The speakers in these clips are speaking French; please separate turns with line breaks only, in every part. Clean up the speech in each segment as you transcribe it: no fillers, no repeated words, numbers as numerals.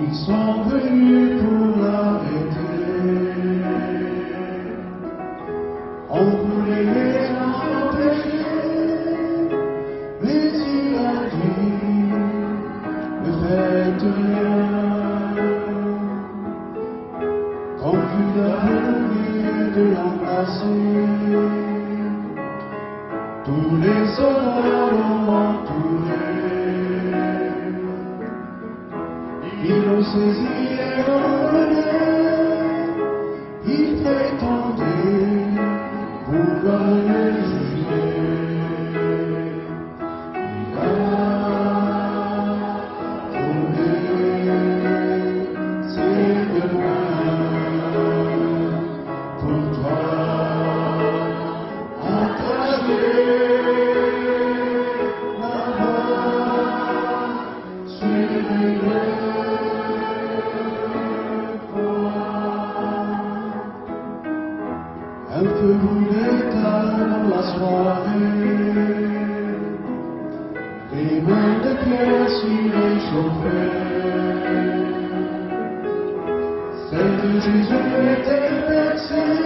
Ils sont venus pour l'arrêter. On voulait les empêcher, mais il a dit, ne faites rien. Quand Judas venait de l'embrasser, tous les soldats l'ont entouré. Ils l'ont saisi et l'emmenaient. Ils prétendaient pouvoir le juger. Il a tourné ses deux mains pour toi, attaché là-bas sur le un feu brûlait dans la soirée, les mains de Pierre s'y réchauffaient. Celle de Jésus était percée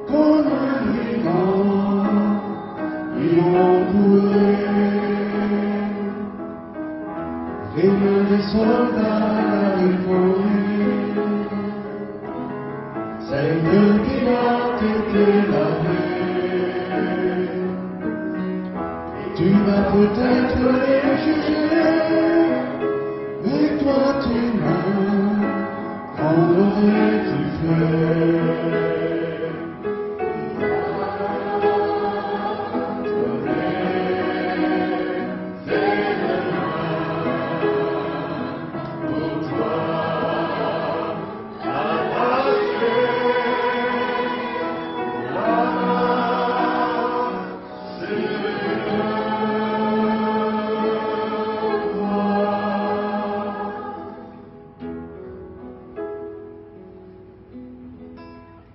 comme un brigand, ils l'ont trouvé. Les mains des soldats réformés, celle de Pilate était lavée. Tu vas peut-être les juger, mais toi tes mains, qu'en aurais-tu fait?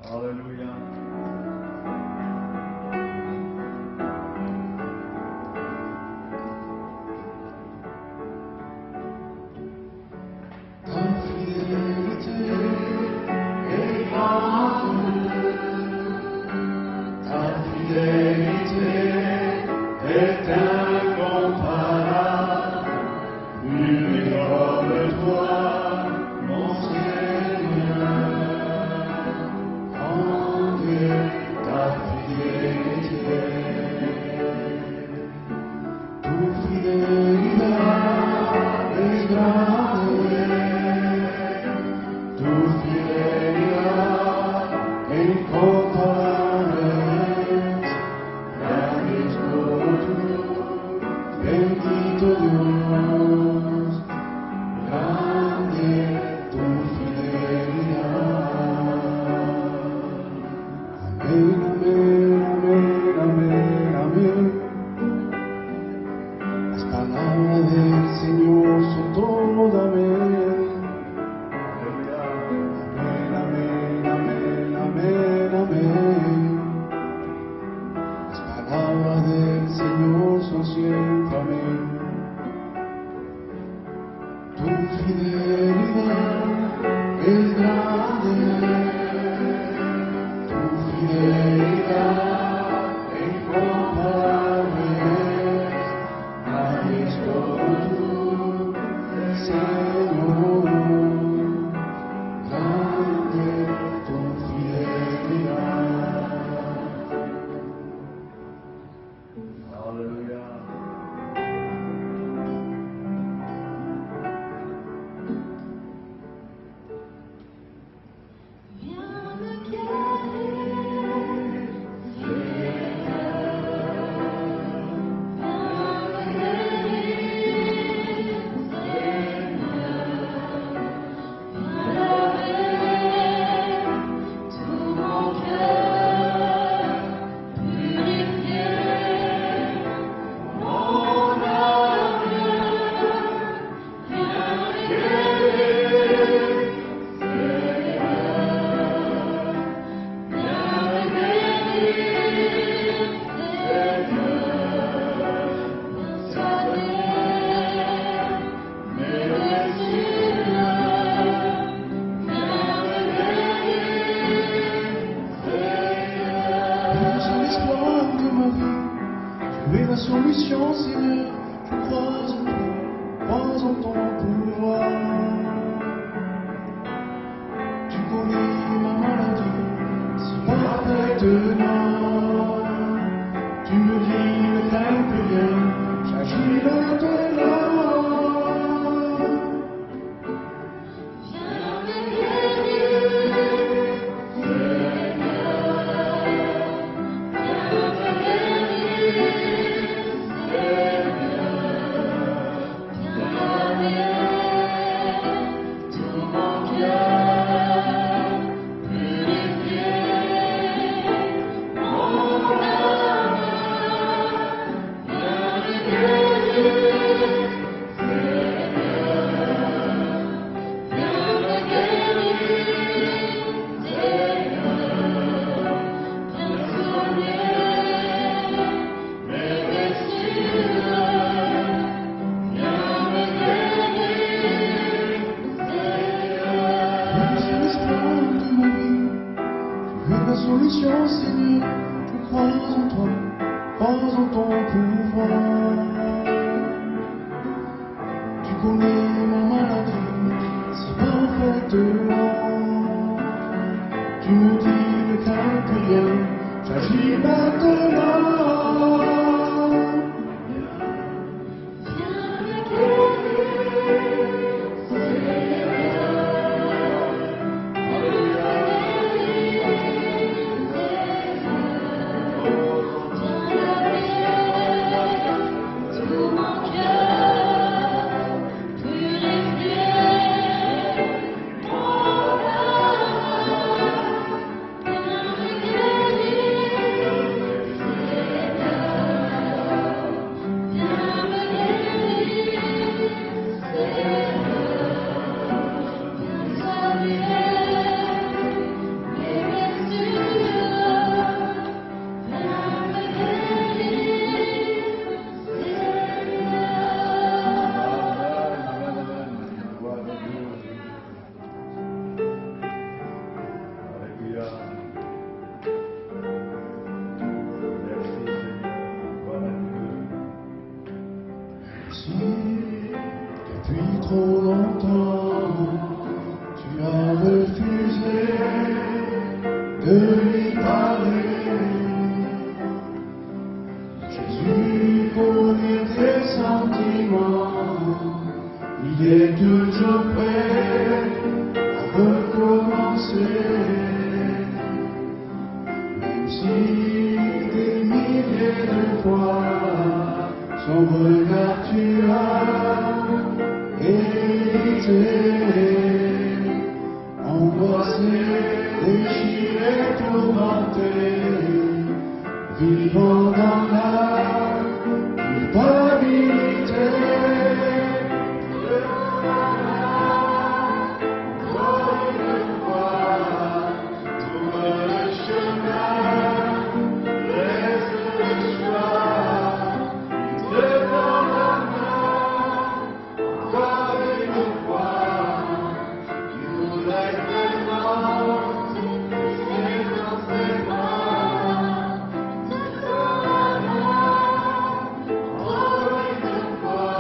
Alléluia.
Ta fidélité est grande, ta fidélité est incomparable, nul comme toi, mon Seigneur. Rendez ta fidélité, tout fidélité est grande, tout fidélité incomparable, bendito Dios, grande tu fidelidad. Amén, amén, amén, amén, amén. Las palabras del Señor son todo amén. Amén, amén, amén, amén, amén. Las palabras del Señor son siempre amén. Tu fidelidad es grande, tu fidelidad incomparable, nadie es como tú, Señor, grande tu fidelidad.
Alléluia.
solution, Seigneur, je crois en ton pouvoir. Tu connais ma maladie si parfaitement. Tu me dis ne crains plus rien, j'agis maintenant. Solution, Seigneur, je crois en toi, crois en ton pouvoir. Tu connais ma maladie si parfaitement. Tu me dis ne crains plus rien, j'agis maintenant. Depuis trop longtemps, tu as refusé de lui parler. Jésus connaît tes sentiments, il est toujours prêt à recommencer. Même si des milliers de fois, son regard tu as hérité, angoissé, déchiré, tourmenté, vivant dans la culpabilité. Encore une fois, trouve le chemin, laisse le choix. Devant la main, encore une fois, tu nous laisses maintenant, c'est dans ses bras. Devant la main, encore une fois,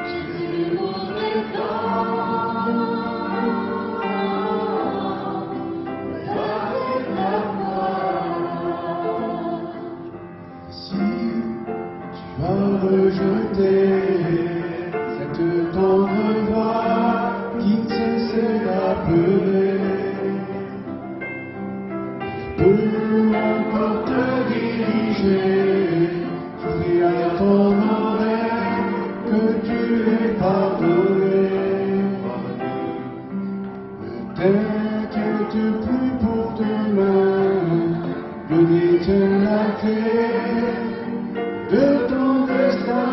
Jésus nous défend. Voilà la foi. Si tu as rejeté cette tendre voix qui ne cessait d'appeler, je peux encore te diriger, crier à ton oreille que tu es pardonné. Ne t'inquiète plus pour demain, je détiens la clé de ton destin,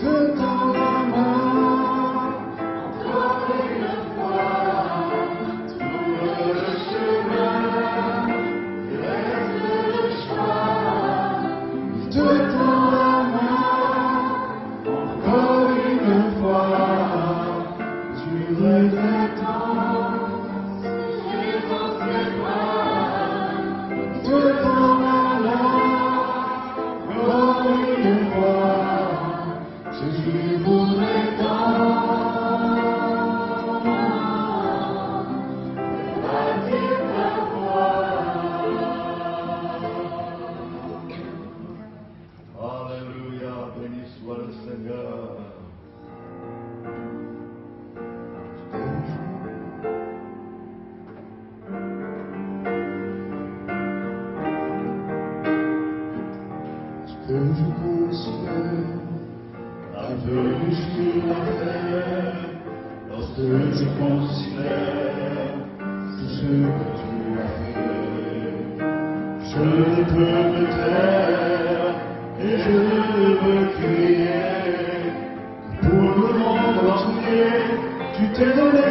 de ton amour. Encore une fois, trouve le chemin, je considère tout ce que tu as fait. Je ne peux me taire et je veux crier. Pour le monde entier, tu t'es donné.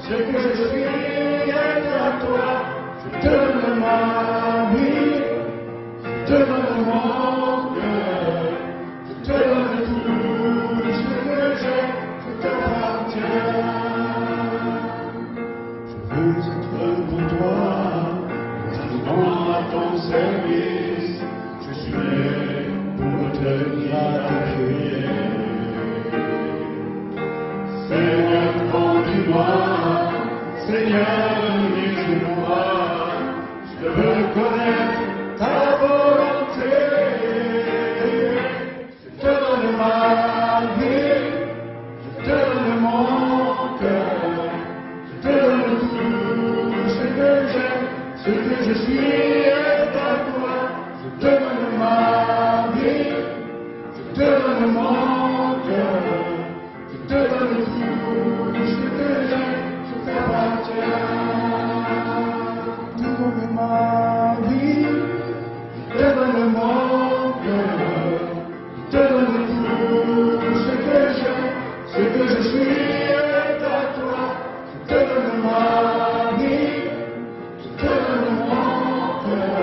Ce que je suis est à toi, je te donne ma vie, je te donne mon cœur, je te donne tout ce que j'ai, je t'appartiens. Je veux être pour toi, instrument à ton service, je suis né pour me tenir à tes pieds. Seigneur, conduis-moi. Seigneur, dirige-moi, je veux connaître ta volonté. Je te donne ma vie, je te donne mon cœur, je te donne tout ce que j'ai, ce que je suis est à toi. Je te donne ma vie, je te donne mon cœur, je te donne tout ce que j'ai. Tu donnes ma vie, je te donne mon cœur, je te donne tout ce que j'ai, ce que je suis est à toi. Je te donne ma vie, je te donne mon cœur,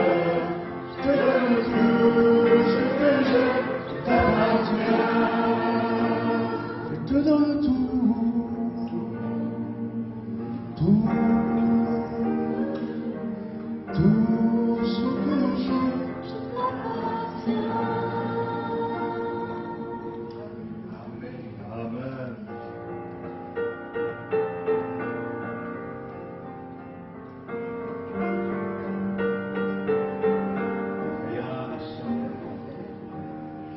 je te donne tout ce que j'ai, je t'appartiens. Je te donne tout. Tout ce que j'ai, je t'appartiens. Amen. Amen.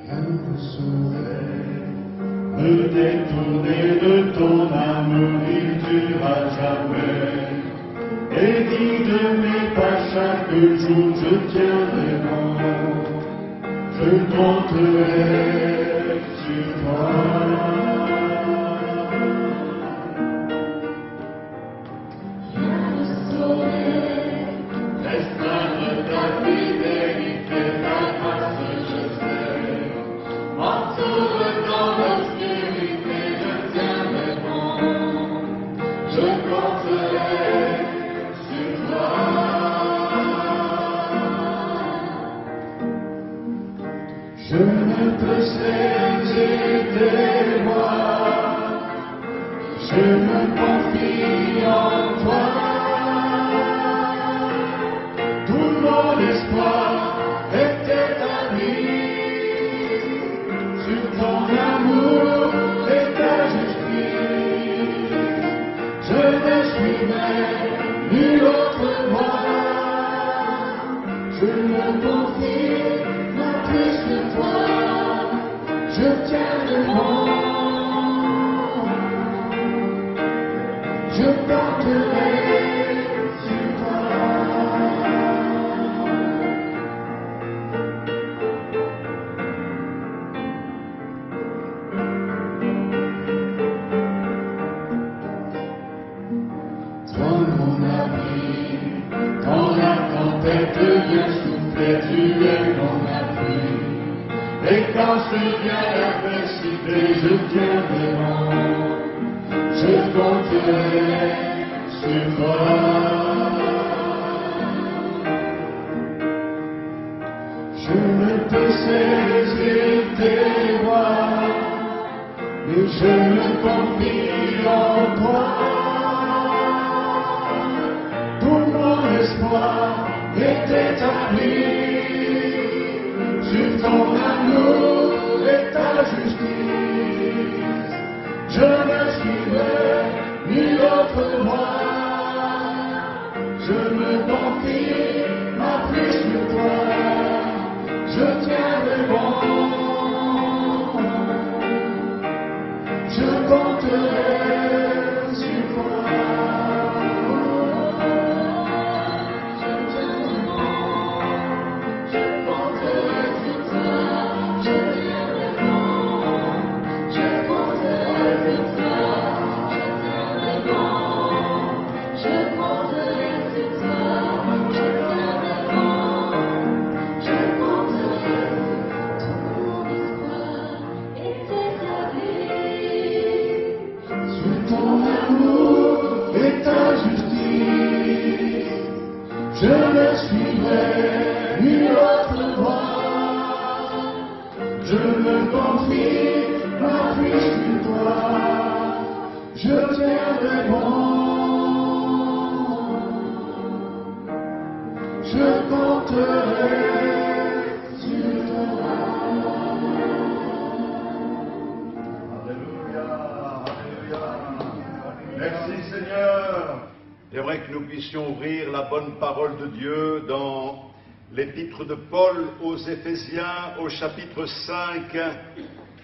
Rien ne saurait me détourner de ton amour, il durera jamais. Et guide mes pas chaque jour, je tiendrai bon, je compterai sur toi. Rien ne saurait restreindre ta fidélité, ta grâce, je sais. M'entoure dans l'obscurité, je tiendrai bon, je compterai. Je ne peux saisir tes voies, je me confie en toi. Tout mon espoir est établi sur ton amour et ta justice. Je ne suis même nulle autre voie, je me confie plus que toi, je tiens le monde, je porterai sur toi. Toi mon ami, quand la tempête vient souffler, tu es mon appui. Et quand survient l'adversité, je tiendrai bon, je compterai sur toi. Je ne peux saisir tes voies, mais je me confie en toi. Tout mon espoir est établi sur ton amour et ta justice. Je ne suivrai ni autre voie. Je me confie ma plus sur toi. Je tiendrai bon. Je compterai sur toi. Je tiendrai bon. Je compterai sur toi. Je tiendrai bon. Je compterai sur toi. Je tiendrai bon. Je compterai sur toi. Je tiendrai bon. Je compterai sur ton espoir et tes avis. Sur ton amour et ta justice, je ne suivrai ni autre voie. Je me confie ma vie sur toi. Je tiendrai bon. Je compterai sur toi.
Alléluia, alléluia. Merci Seigneur. J'aimerais que nous puissions ouvrir la bonne parole de Dieu dans l'épître de Paul aux Éphésiens au chapitre 5.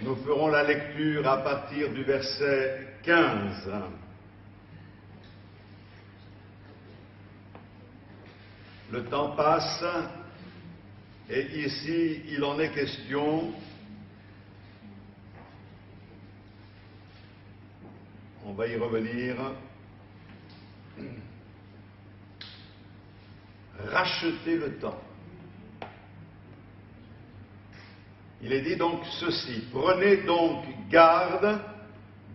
Nous ferons la lecture à partir du verset 15. Le temps passe et ici il en est question. On va y revenir. Racheter le temps. Il est dit donc ceci: prenez donc garde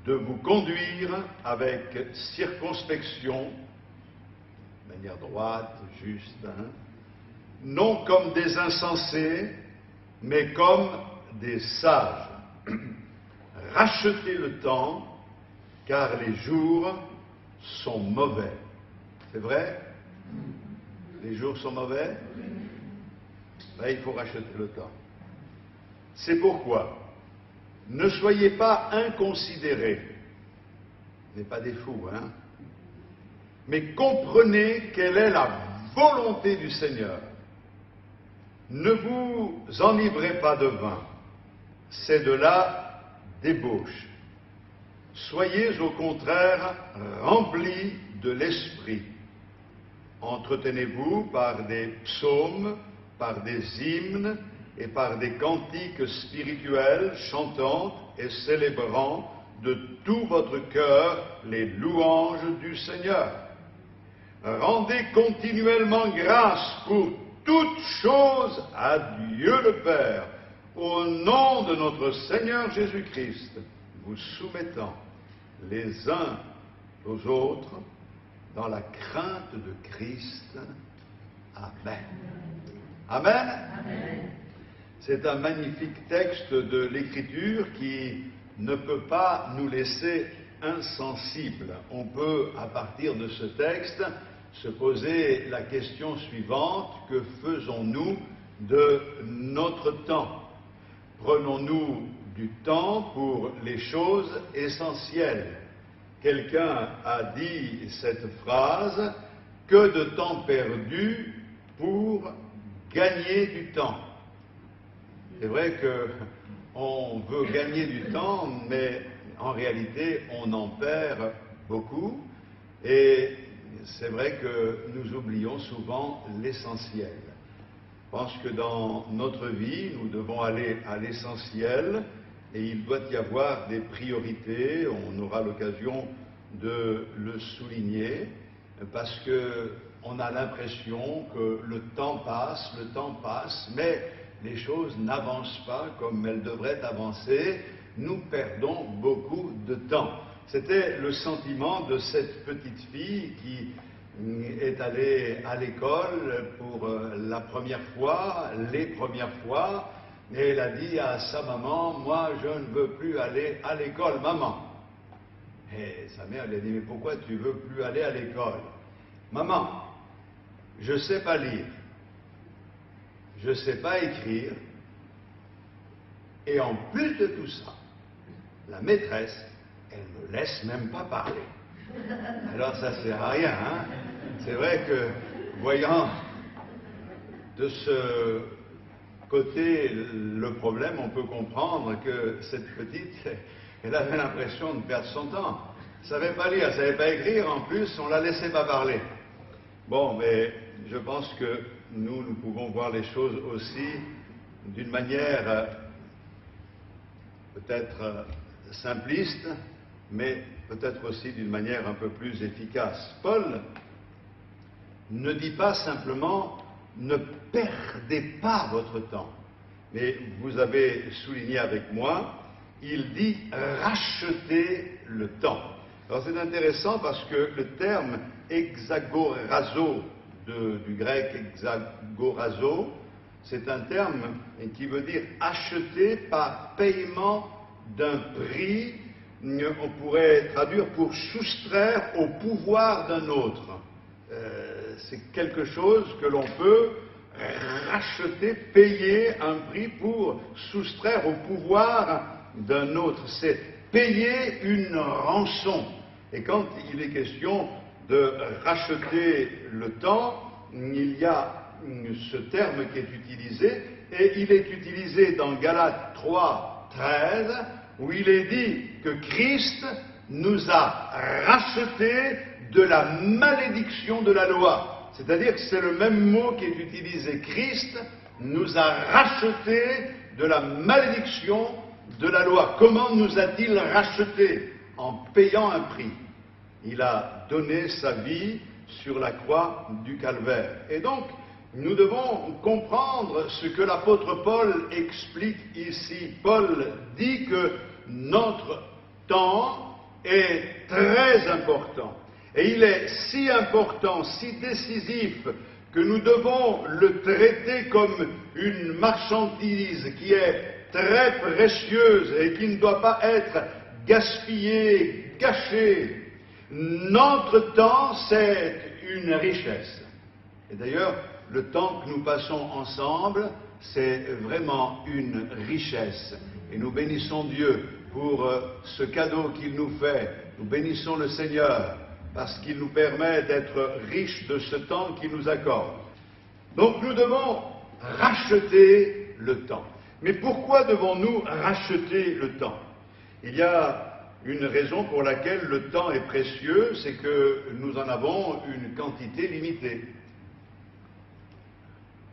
de vous conduire avec circonspection, de manière droite, juste, non comme des insensés, mais comme des sages. Rachetez le temps, car les jours sont mauvais. C'est vrai? Les jours sont mauvais? Ben, il faut racheter le temps. C'est pourquoi ne soyez pas inconsidérés, n'est pas des fous, hein? Mais comprenez quelle est la volonté du Seigneur. Ne vous enivrez pas de vin, c'est de la débauche. Soyez au contraire remplis de l'Esprit. Entretenez-vous par des psaumes, par des hymnes et par des cantiques spirituels, chantant et célébrant de tout votre cœur les louanges du Seigneur. Rendez continuellement grâce pour toutes choses à Dieu le Père, au nom de notre Seigneur Jésus-Christ, vous soumettant les uns aux autres dans la crainte de Christ. Amen. Amen. Amen. C'est un magnifique texte de l'Écriture qui ne peut pas nous laisser insensibles. On peut, à partir de ce texte, se poser la question suivante: que faisons-nous de notre temps? Prenons-nous du temps pour les choses essentielles? Quelqu'un a dit cette phrase: que de temps perdu pour gagner du temps. C'est vrai qu'on veut gagner du temps, mais en réalité, on en perd beaucoup. Et c'est vrai que nous oublions souvent l'essentiel. Je pense que dans notre vie, nous devons aller à l'essentiel et il doit y avoir des priorités. On aura l'occasion de le souligner parce qu'on a l'impression que le temps passe, mais les choses n'avancent pas comme elles devraient avancer. Nous perdons beaucoup de temps. C'était le sentiment de cette petite fille qui est allée à l'école pour la première fois, les premières fois, et elle a dit à sa maman: moi je ne veux plus aller à l'école, maman. Et sa mère lui a dit: mais pourquoi tu veux plus aller à l'école? Maman, je ne sais pas lire, je ne sais pas écrire, Et en plus de tout ça, la maîtresse, elle ne me laisse même pas parler. Alors ça sert à rien, hein. C'est vrai que, voyant de ce côté le problème, on peut comprendre que cette petite, elle avait l'impression de perdre son temps. Elle ne savait pas lire, elle ne savait pas écrire, en plus, on ne la laissait pas parler. Bon, mais je pense que nous pouvons voir les choses aussi d'une manière peut-être simpliste, mais peut-être aussi d'une manière un peu plus efficace. Paul ne dit pas simplement « ne perdez pas votre temps », mais vous avez souligné avec moi, il dit « rachetez le temps ». Alors c'est intéressant parce que le terme « exagorazo » du grec « exagorazo », c'est un terme qui veut dire « acheter par paiement d'un prix », on pourrait traduire pour « soustraire au pouvoir d'un autre ». C'est quelque chose que l'on peut racheter, payer un prix pour soustraire au pouvoir d'un autre. C'est payer une rançon. Et quand il est question de racheter le temps, il y a ce terme qui est utilisé, et il est utilisé dans Galates 3, 13, où il est dit que Christ nous a rachetés de la malédiction de la loi. C'est-à-dire que c'est le même mot qui est utilisé. Christ nous a rachetés de la malédiction de la loi. Comment nous a-t-il rachetés? En payant un prix. Il a donné sa vie sur la croix du Calvaire. Et donc, nous devons comprendre ce que l'apôtre Paul explique ici. Paul dit que notre temps est très important. Et il est si important, si décisif, que nous devons le traiter comme une marchandise qui est très précieuse et qui ne doit pas être gaspillée, gâchée. Notre temps, c'est une richesse. Et d'ailleurs, le temps que nous passons ensemble, c'est vraiment une richesse. Et nous bénissons Dieu pour ce cadeau qu'il nous fait. Nous bénissons le Seigneur parce qu'il nous permet d'être riches de ce temps qu'il nous accorde. Donc nous devons racheter le temps. Mais pourquoi devons-nous racheter le temps? Il y a une raison pour laquelle le temps est précieux, c'est que nous en avons une quantité limitée.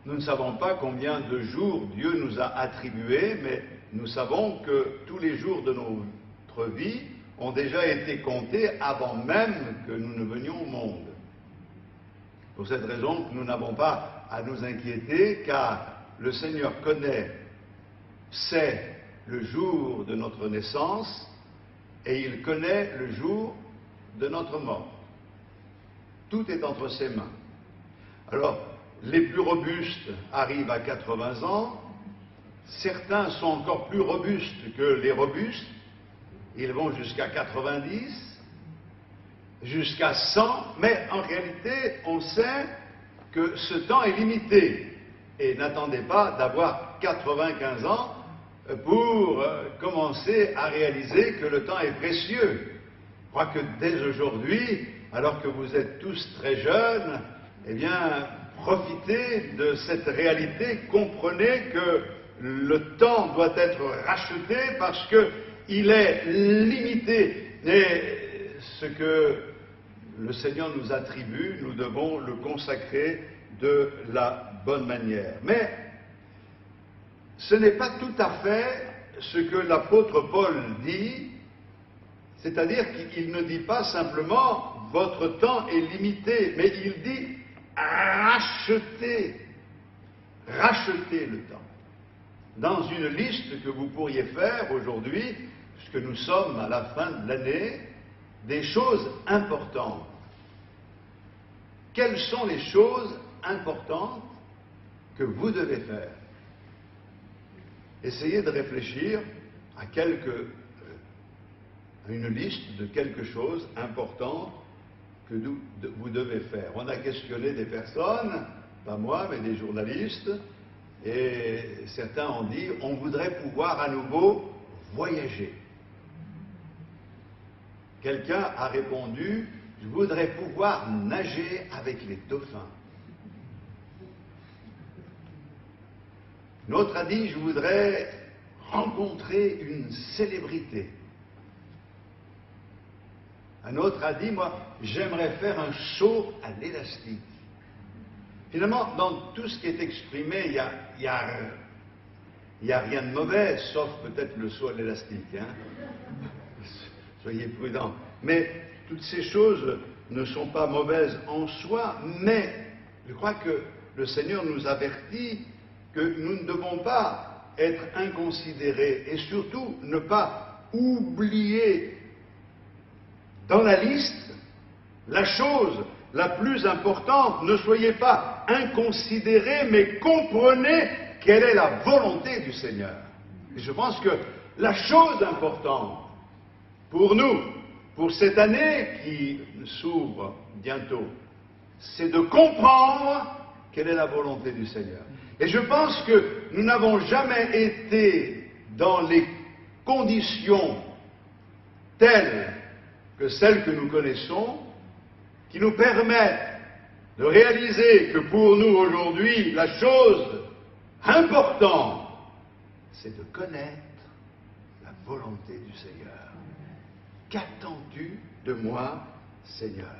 Nous ne savons pas combien de jours Dieu nous a attribués, mais nous savons que tous les jours de notre vie ont déjà été comptés avant même que nous ne venions au monde. Pour cette raison, nous n'avons pas à nous inquiéter, car le Seigneur sait le jour de notre naissance et il connaît le jour de notre mort. Tout est entre ses mains. Alors, les plus robustes arrivent à 80 ans, certains sont encore plus robustes que les robustes, ils vont jusqu'à 90, jusqu'à 100, mais en réalité, on sait que ce temps est limité. Et n'attendez pas d'avoir 95 ans pour commencer à réaliser que le temps est précieux. Je crois que dès aujourd'hui, alors que vous êtes tous très jeunes, eh bien, profitez de cette réalité, comprenez que le temps doit être racheté parce qu'il est limité. Et ce que le Seigneur nous attribue, nous devons le consacrer de la bonne manière. Mais ce n'est pas tout à fait ce que l'apôtre Paul dit, c'est-à-dire qu'il ne dit pas simplement « votre temps est limité », mais il dit « rachetez le temps ». Dans une liste que vous pourriez faire aujourd'hui, puisque nous sommes à la fin de l'année, des choses importantes. Quelles sont les choses importantes que vous devez faire? Essayez de réfléchir à une liste de quelque chose important que vous devez faire. On a questionné des personnes, pas moi, mais des journalistes, Et certains ont dit, on voudrait pouvoir à nouveau voyager. Quelqu'un a répondu, je voudrais pouvoir nager avec les dauphins. L'autre a dit, je voudrais rencontrer une célébrité. Un autre a dit, moi, j'aimerais faire un saut à l'élastique. Finalement, dans tout ce qui est exprimé, il y a rien de mauvais, sauf peut-être le saut à l'élastique. Hein. Soyez prudents. Mais toutes ces choses ne sont pas mauvaises en soi, mais je crois que le Seigneur nous avertit que nous ne devons pas être inconsidérés et surtout ne pas oublier dans la liste la chose la plus importante. Ne soyez pas inconsidérés, mais comprenez quelle est la volonté du Seigneur. Et je pense que la chose importante pour nous, pour cette année qui s'ouvre bientôt, c'est de comprendre quelle est la volonté du Seigneur. Et je pense que nous n'avons jamais été dans les conditions telles que celles que nous connaissons, qui nous permettent de réaliser que pour nous aujourd'hui, la chose importante, c'est de connaître la volonté du Seigneur. Qu'attends-tu de moi, Seigneur?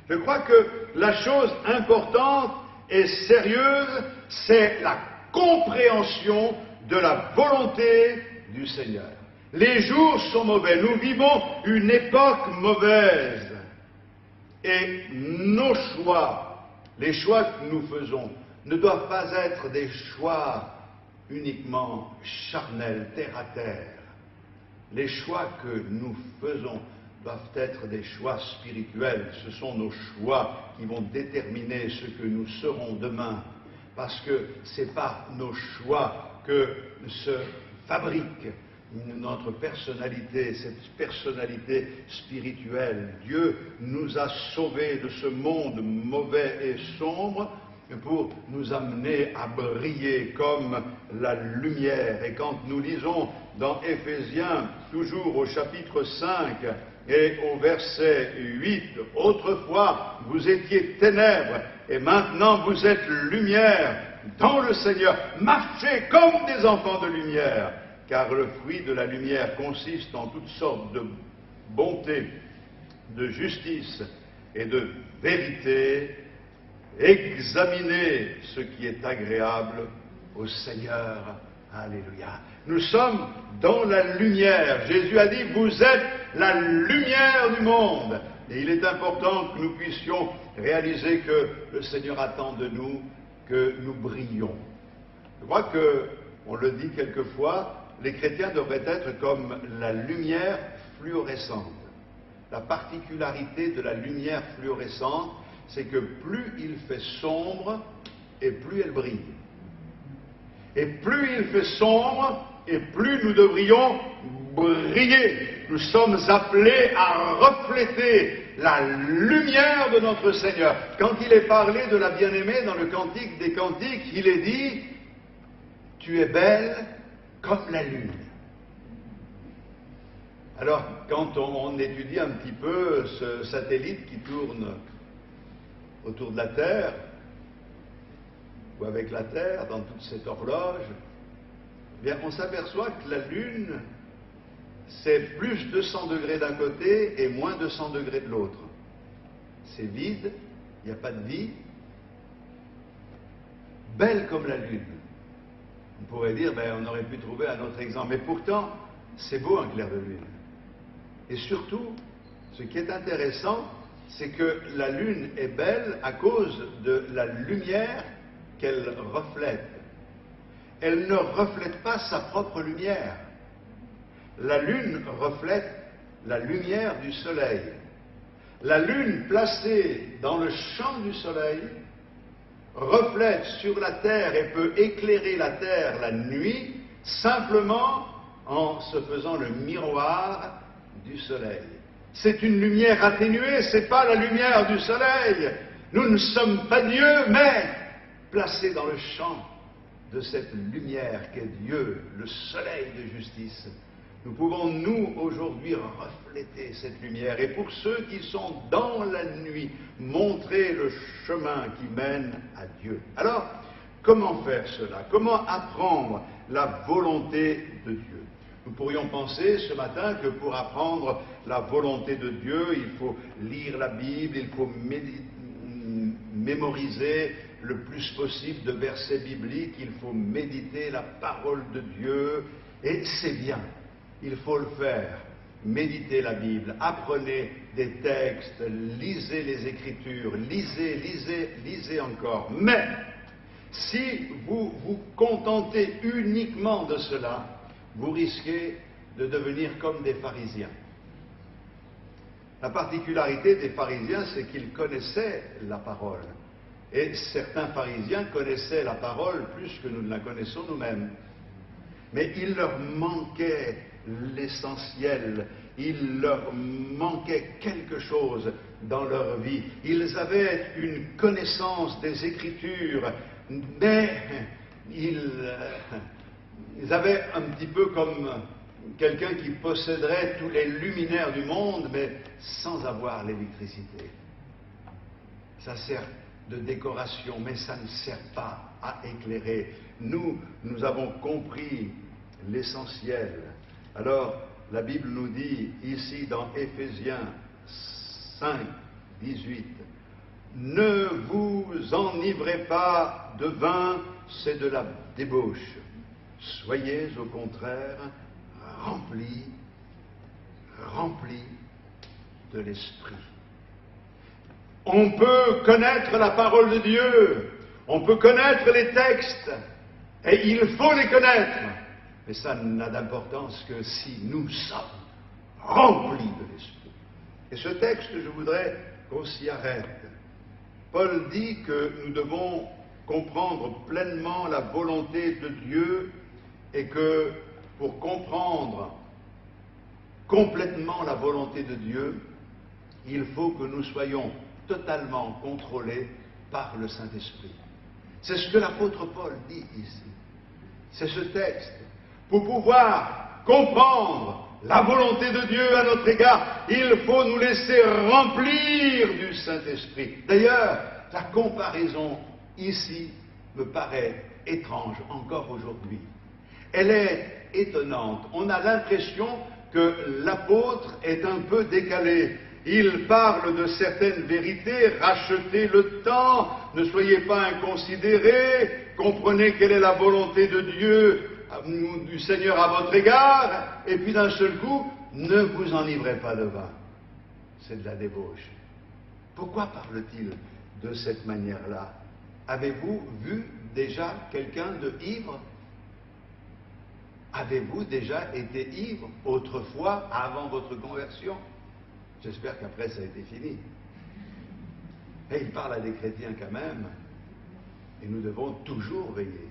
Je crois que la chose importante et sérieuse, c'est la compréhension de la volonté du Seigneur. Les jours sont mauvais, nous vivons une époque mauvaise. Et nos choix, les choix que nous faisons, ne doivent pas être des choix uniquement charnels, terre à terre. Les choix que nous faisons doivent être des choix spirituels. Ce sont nos choix qui vont déterminer ce que nous serons demain. Parce que c'est par nos choix que se fabrique notre personnalité, cette personnalité spirituelle. Dieu nous a sauvés de ce monde mauvais et sombre pour nous amener à briller comme la lumière. Et quand nous lisons dans Éphésiens, toujours au chapitre 5 et au verset 8, « Autrefois, vous étiez ténèbres, et maintenant vous êtes lumière dans le Seigneur. Marchez comme des enfants de lumière, car le fruit de la lumière consiste en toutes sortes de bonté, de justice et de vérité. Examinez ce qui est agréable au Seigneur. » Alléluia. Nous sommes dans la lumière. Jésus a dit, vous êtes la lumière du monde. Et il est important que nous puissions réaliser que le Seigneur attend de nous que nous brillions. Je crois que, on le dit quelquefois, les chrétiens devraient être comme la lumière fluorescente. La particularité de la lumière fluorescente, c'est que plus il fait sombre, et plus elle brille. Et plus il fait sombre, et plus nous devrions briller. Nous sommes appelés à refléter la lumière de notre Seigneur. Quand il est parlé de la bien-aimée dans le Cantique des Cantiques, il est dit « Tu es belle comme la lune ». Alors, quand on étudie un petit peu ce satellite qui tourne autour de la Terre, ou avec la Terre, dans toute cette horloge, eh bien, on s'aperçoit que la Lune, c'est plus 200 degrés d'un côté et moins 200 degrés de l'autre. C'est vide, il n'y a pas de vie. Belle comme la Lune. On pourrait dire, on aurait pu trouver un autre exemple. Mais pourtant, c'est beau un clair de lune. Et surtout, ce qui est intéressant, c'est que la Lune est belle à cause de la lumière qu'elle reflète. Elle ne reflète pas sa propre lumière. La Lune reflète la lumière du Soleil. La Lune placée dans le champ du Soleil reflète sur la Terre et peut éclairer la Terre la nuit simplement en se faisant le miroir du Soleil. C'est une lumière atténuée, ce n'est pas la lumière du Soleil. Nous ne sommes pas Dieu, mais placés dans le champ de cette lumière qu'est Dieu, le soleil de justice, nous pouvons, nous, aujourd'hui, refléter cette lumière. Et pour ceux qui sont dans la nuit, montrer le chemin qui mène à Dieu. Alors, comment faire cela? Comment apprendre la volonté de Dieu? Nous pourrions penser ce matin que pour apprendre la volonté de Dieu, il faut lire la Bible, il faut mémoriser le plus possible de versets bibliques, il faut méditer la parole de Dieu, et c'est bien, il faut le faire. Méditez la Bible, apprenez des textes, lisez les Écritures, lisez encore. Mais, si vous vous contentez uniquement de cela, vous risquez de devenir comme des pharisiens. La particularité des pharisiens, c'est qu'ils connaissaient la parole. Et certains pharisiens connaissaient la parole plus que nous ne la connaissons nous-mêmes. Mais il leur manquait l'essentiel, il leur manquait quelque chose dans leur vie. Ils avaient une connaissance des Écritures, mais ils avaient un petit peu comme quelqu'un qui posséderait tous les luminaires du monde, mais sans avoir l'électricité. Ça sert de décoration, mais ça ne sert pas à éclairer. Nous avons compris l'essentiel. Alors, la Bible nous dit ici dans Éphésiens 5, 18, « Ne vous enivrez pas de vin, c'est de la débauche. Soyez au contraire remplis de l'Esprit. » On peut connaître la parole de Dieu, on peut connaître les textes, et il faut les connaître, mais ça n'a d'importance que si nous sommes remplis de l'Esprit. Et ce texte, je voudrais qu'on s'y arrête. Paul dit que nous devons comprendre pleinement la volonté de Dieu et que pour comprendre complètement la volonté de Dieu, il faut que nous soyons totalement contrôlés par le Saint-Esprit. C'est ce que l'apôtre Paul dit ici. C'est ce texte. Pour pouvoir comprendre la volonté de Dieu à notre égard, il faut nous laisser remplir du Saint-Esprit. D'ailleurs, la comparaison ici me paraît étrange encore aujourd'hui. Elle est étonnante. On a l'impression que l'apôtre est un peu décalé. Il parle de certaines vérités, rachetez le temps, ne soyez pas inconsidérés, comprenez quelle est la volonté de Dieu, du Seigneur à votre égard, et puis d'un seul coup, ne vous enivrez pas de vin. C'est de la débauche. Pourquoi parle-t-il de cette manière-là? Avez-vous vu déjà quelqu'un de ivre? Avez-vous déjà été ivre autrefois, avant votre conversion? J'espère qu'après ça a été fini. Et il parle à des chrétiens quand même, et nous devons toujours veiller.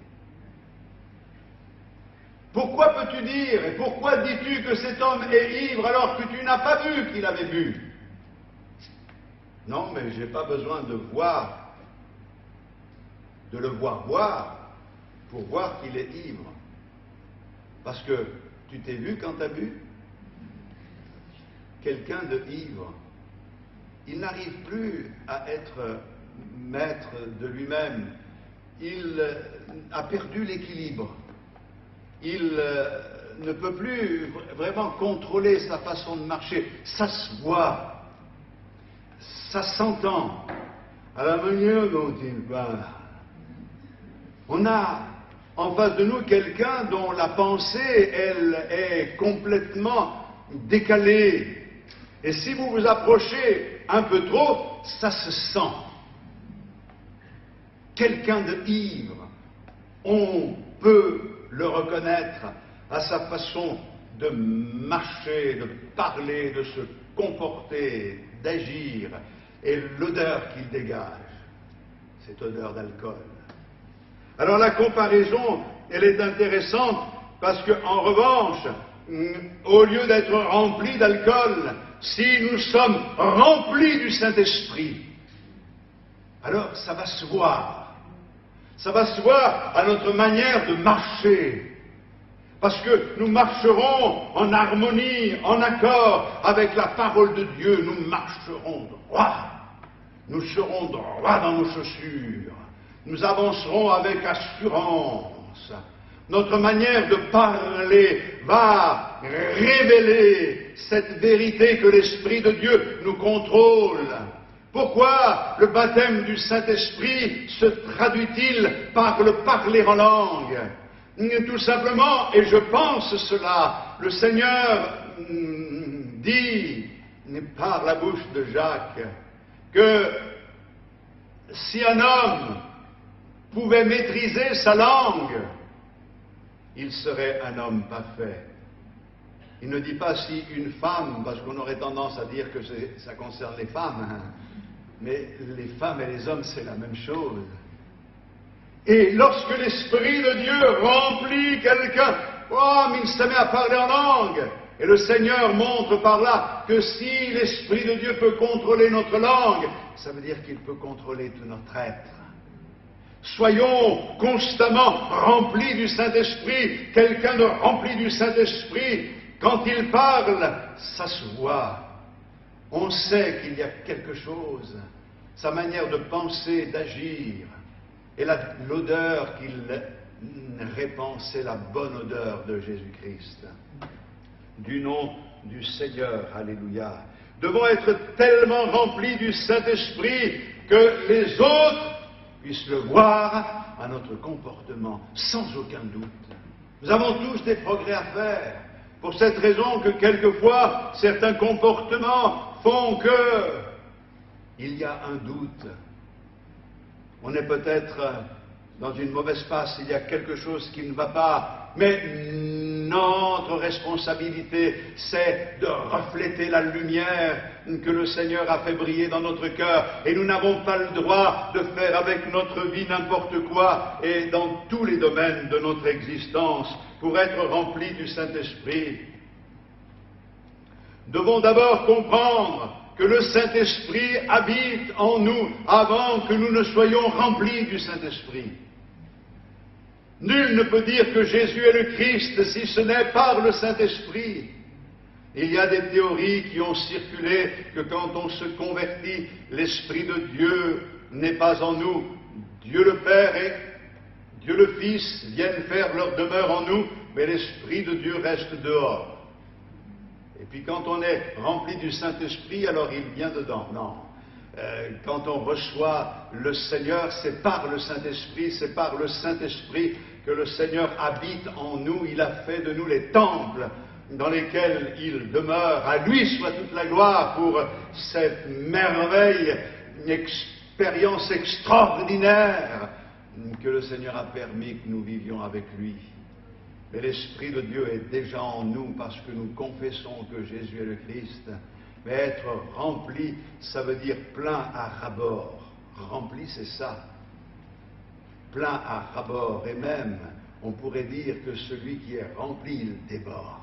Pourquoi peux-tu dire, et pourquoi dis-tu que cet homme est ivre alors que tu n'as pas vu qu'il avait bu? Non, mais je n'ai pas besoin de le voir boire pour voir qu'il est ivre. Parce que tu t'es vu quand tu as bu? Quelqu'un de ivre, il n'arrive plus à être maître de lui-même. Il a perdu l'équilibre. Il ne peut plus vraiment contrôler sa façon de marcher. Ça se voit, ça s'entend à la manière dont il parle. On a en face de nous quelqu'un dont la pensée, elle, est complètement décalée. Et si vous vous approchez un peu trop, ça se sent. Quelqu'un de ivre, on peut le reconnaître à sa façon de marcher, de parler, de se comporter, d'agir, et l'odeur qu'il dégage, cette odeur d'alcool. Alors la comparaison, elle est intéressante parce qu'en revanche, au lieu d'être remplis d'alcool, si nous sommes remplis du Saint-Esprit, alors ça va se voir. Ça va se voir à notre manière de marcher. Parce que nous marcherons en harmonie, en accord avec la parole de Dieu. Nous marcherons droit. Nous serons droits dans nos chaussures. Nous avancerons avec assurance. Notre manière de parler va révéler cette vérité que l'Esprit de Dieu nous contrôle. Pourquoi le baptême du Saint-Esprit se traduit-il par le parler en langue? Tout simplement, et je pense cela, le Seigneur dit par la bouche de Jacques que si un homme pouvait maîtriser sa langue, il serait un homme parfait. Il ne dit pas si une femme, parce qu'on aurait tendance à dire que ça concerne les femmes, hein, mais les femmes et les hommes, c'est la même chose. Et lorsque l'Esprit de Dieu remplit quelqu'un, oh, mais il se met à parler en langue. Et le Seigneur montre par là que si l'Esprit de Dieu peut contrôler notre langue, ça veut dire qu'il peut contrôler tout notre être. Soyons constamment remplis du Saint-Esprit. Quelqu'un de rempli du Saint-Esprit, quand il parle, ça se voit. On sait qu'il y a quelque chose. Sa manière de penser, d'agir. Et l'odeur qu'il répand, c'est la bonne odeur de Jésus-Christ. Du nom du Seigneur, alléluia. Devons être tellement remplis du Saint-Esprit que les autres puissent le voir à notre comportement, sans aucun doute. Nous avons tous des progrès à faire. Pour cette raison que quelquefois, certains comportements font que il y a un doute. On est peut-être dans une mauvaise passe, il y a quelque chose qui ne va pas, mais notre responsabilité, c'est de refléter la lumière que le Seigneur a fait briller dans notre cœur. Et nous n'avons pas le droit de faire avec notre vie n'importe quoi et dans tous les domaines de notre existence pour être remplis du Saint-Esprit. Nous devons d'abord comprendre que le Saint-Esprit habite en nous avant que nous ne soyons remplis du Saint-Esprit. Nul ne peut dire que Jésus est le Christ si ce n'est par le Saint-Esprit. Il y a des théories qui ont circulé que quand on se convertit, l'Esprit de Dieu n'est pas en nous. Dieu le Père et Dieu le Fils viennent faire leur demeure en nous, mais l'Esprit de Dieu reste dehors. Et puis quand on est rempli du Saint-Esprit, alors il vient dedans. Non. Quand on reçoit le Seigneur, c'est par le Saint-Esprit, c'est par le Saint-Esprit que le Seigneur habite en nous. Il a fait de nous les temples dans lesquels il demeure. À lui soit toute la gloire pour cette merveille, une expérience extraordinaire que le Seigneur a permis que nous vivions avec lui. Mais l'Esprit de Dieu est déjà en nous parce que nous confessons que Jésus est le Christ. Mais être rempli, ça veut dire plein à ras-bord. Rempli, c'est ça. Plein à ras-bord. Et même, on pourrait dire que celui qui est rempli, il déborde.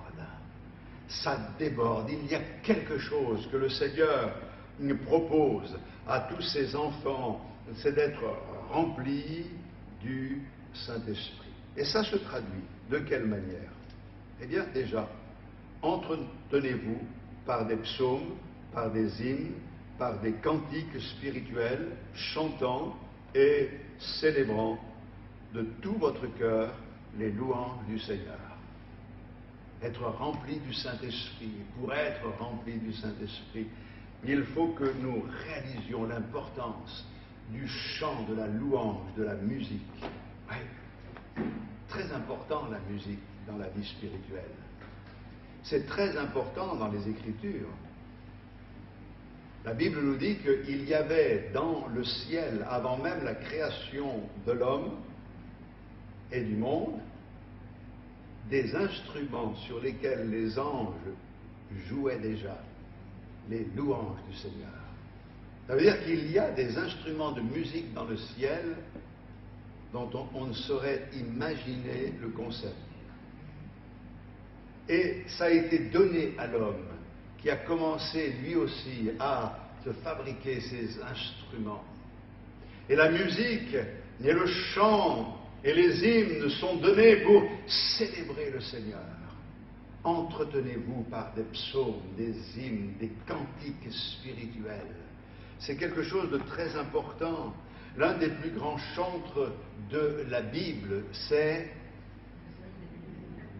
Ça déborde. Il y a quelque chose que le Seigneur nous propose à tous ses enfants, c'est d'être rempli du Saint-Esprit. Et ça se traduit de quelle manière? Eh bien, déjà, entretenez-vous par des psaumes, par des hymnes, par des cantiques spirituels, chantant et célébrant de tout votre cœur les louanges du Seigneur. Être rempli du Saint-Esprit. Pour être rempli du Saint-Esprit, il faut que nous réalisions l'importance du chant, de la louange, de la musique. Ouais. Très important la musique dans la vie spirituelle. C'est très important dans les Écritures. La Bible nous dit qu'il y avait dans le ciel, avant même la création de l'homme et du monde, des instruments sur lesquels les anges jouaient déjà les louanges du Seigneur. Ça veut dire qu'il y a des instruments de musique dans le ciel dont on ne saurait imaginer le concept. Et ça a été donné à l'homme qui a commencé lui aussi à se fabriquer ses instruments. Et la musique et le chant et les hymnes sont donnés pour célébrer le Seigneur. Entretenez-vous par des psaumes, des hymnes, des cantiques spirituels. C'est quelque chose de très important. L'un des plus grands chantres de la Bible, c'est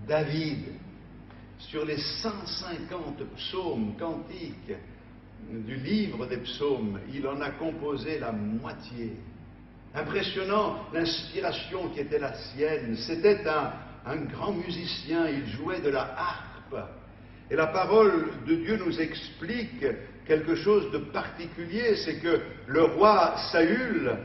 David. Sur les 150 psaumes, cantiques du livre des psaumes, il en a composé la moitié. Impressionnant l'inspiration qui était la sienne. C'était un grand musicien, il jouait de la harpe. Et la parole de Dieu nous explique quelque chose de particulier, c'est que le roi Saül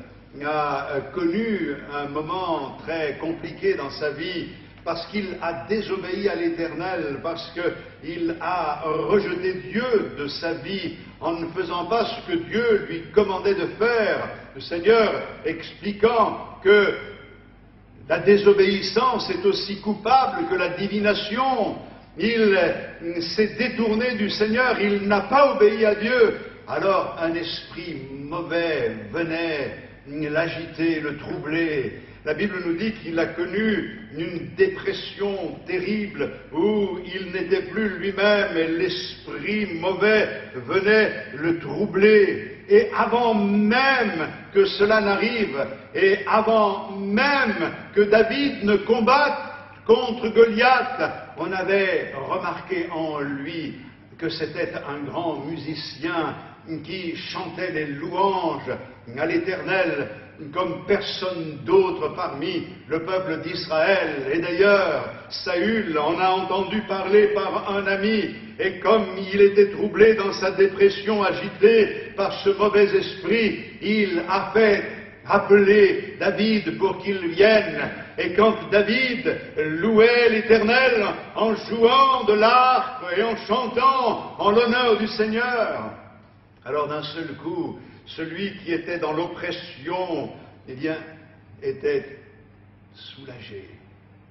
a connu un moment très compliqué dans sa vie parce qu'il a désobéi à l'Éternel, parce qu'il a rejeté Dieu de sa vie en ne faisant pas ce que Dieu lui commandait de faire. Le Seigneur expliquant que la désobéissance est aussi coupable que la divination. Il s'est détourné du Seigneur, il n'a pas obéi à Dieu. Alors un esprit mauvais venait l'agiter, le troubler. La Bible nous dit qu'il a connu une dépression terrible où il n'était plus lui-même et l'esprit mauvais venait le troubler. Et avant même que cela n'arrive, et avant même que David ne combatte contre Goliath, on avait remarqué en lui que c'était un grand musicien qui chantait des louanges à l'Éternel comme personne d'autre parmi le peuple d'Israël. Et d'ailleurs, Saül en a entendu parler par un ami, et comme il était troublé dans sa dépression, agité par ce mauvais esprit, il a fait appeler David pour qu'il vienne. Et quand David louait l'Éternel en jouant de l'harpe et en chantant en l'honneur du Seigneur, alors d'un seul coup, celui qui était dans l'oppression, eh bien, était soulagé.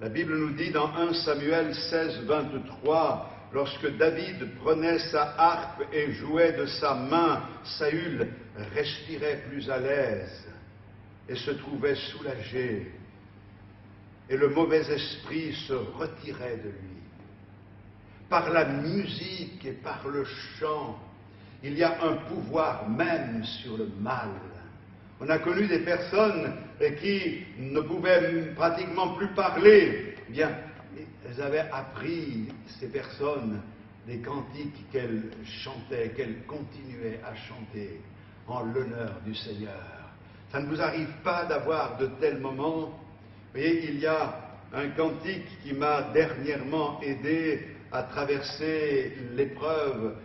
La Bible nous dit dans 1 Samuel 16, 23, lorsque David prenait sa harpe et jouait de sa main, Saül respirait plus à l'aise et se trouvait soulagé. Et le mauvais esprit se retirait de lui. Par la musique et par le chant, il y a un pouvoir même sur le mal. On a connu des personnes qui ne pouvaient pratiquement plus parler. Eh bien, elles avaient appris, ces personnes, des cantiques qu'elles chantaient, qu'elles continuaient à chanter en l'honneur du Seigneur. Ça ne vous arrive pas d'avoir de tels moments? Vous voyez, il y a un cantique qui m'a dernièrement aidé à traverser l'épreuve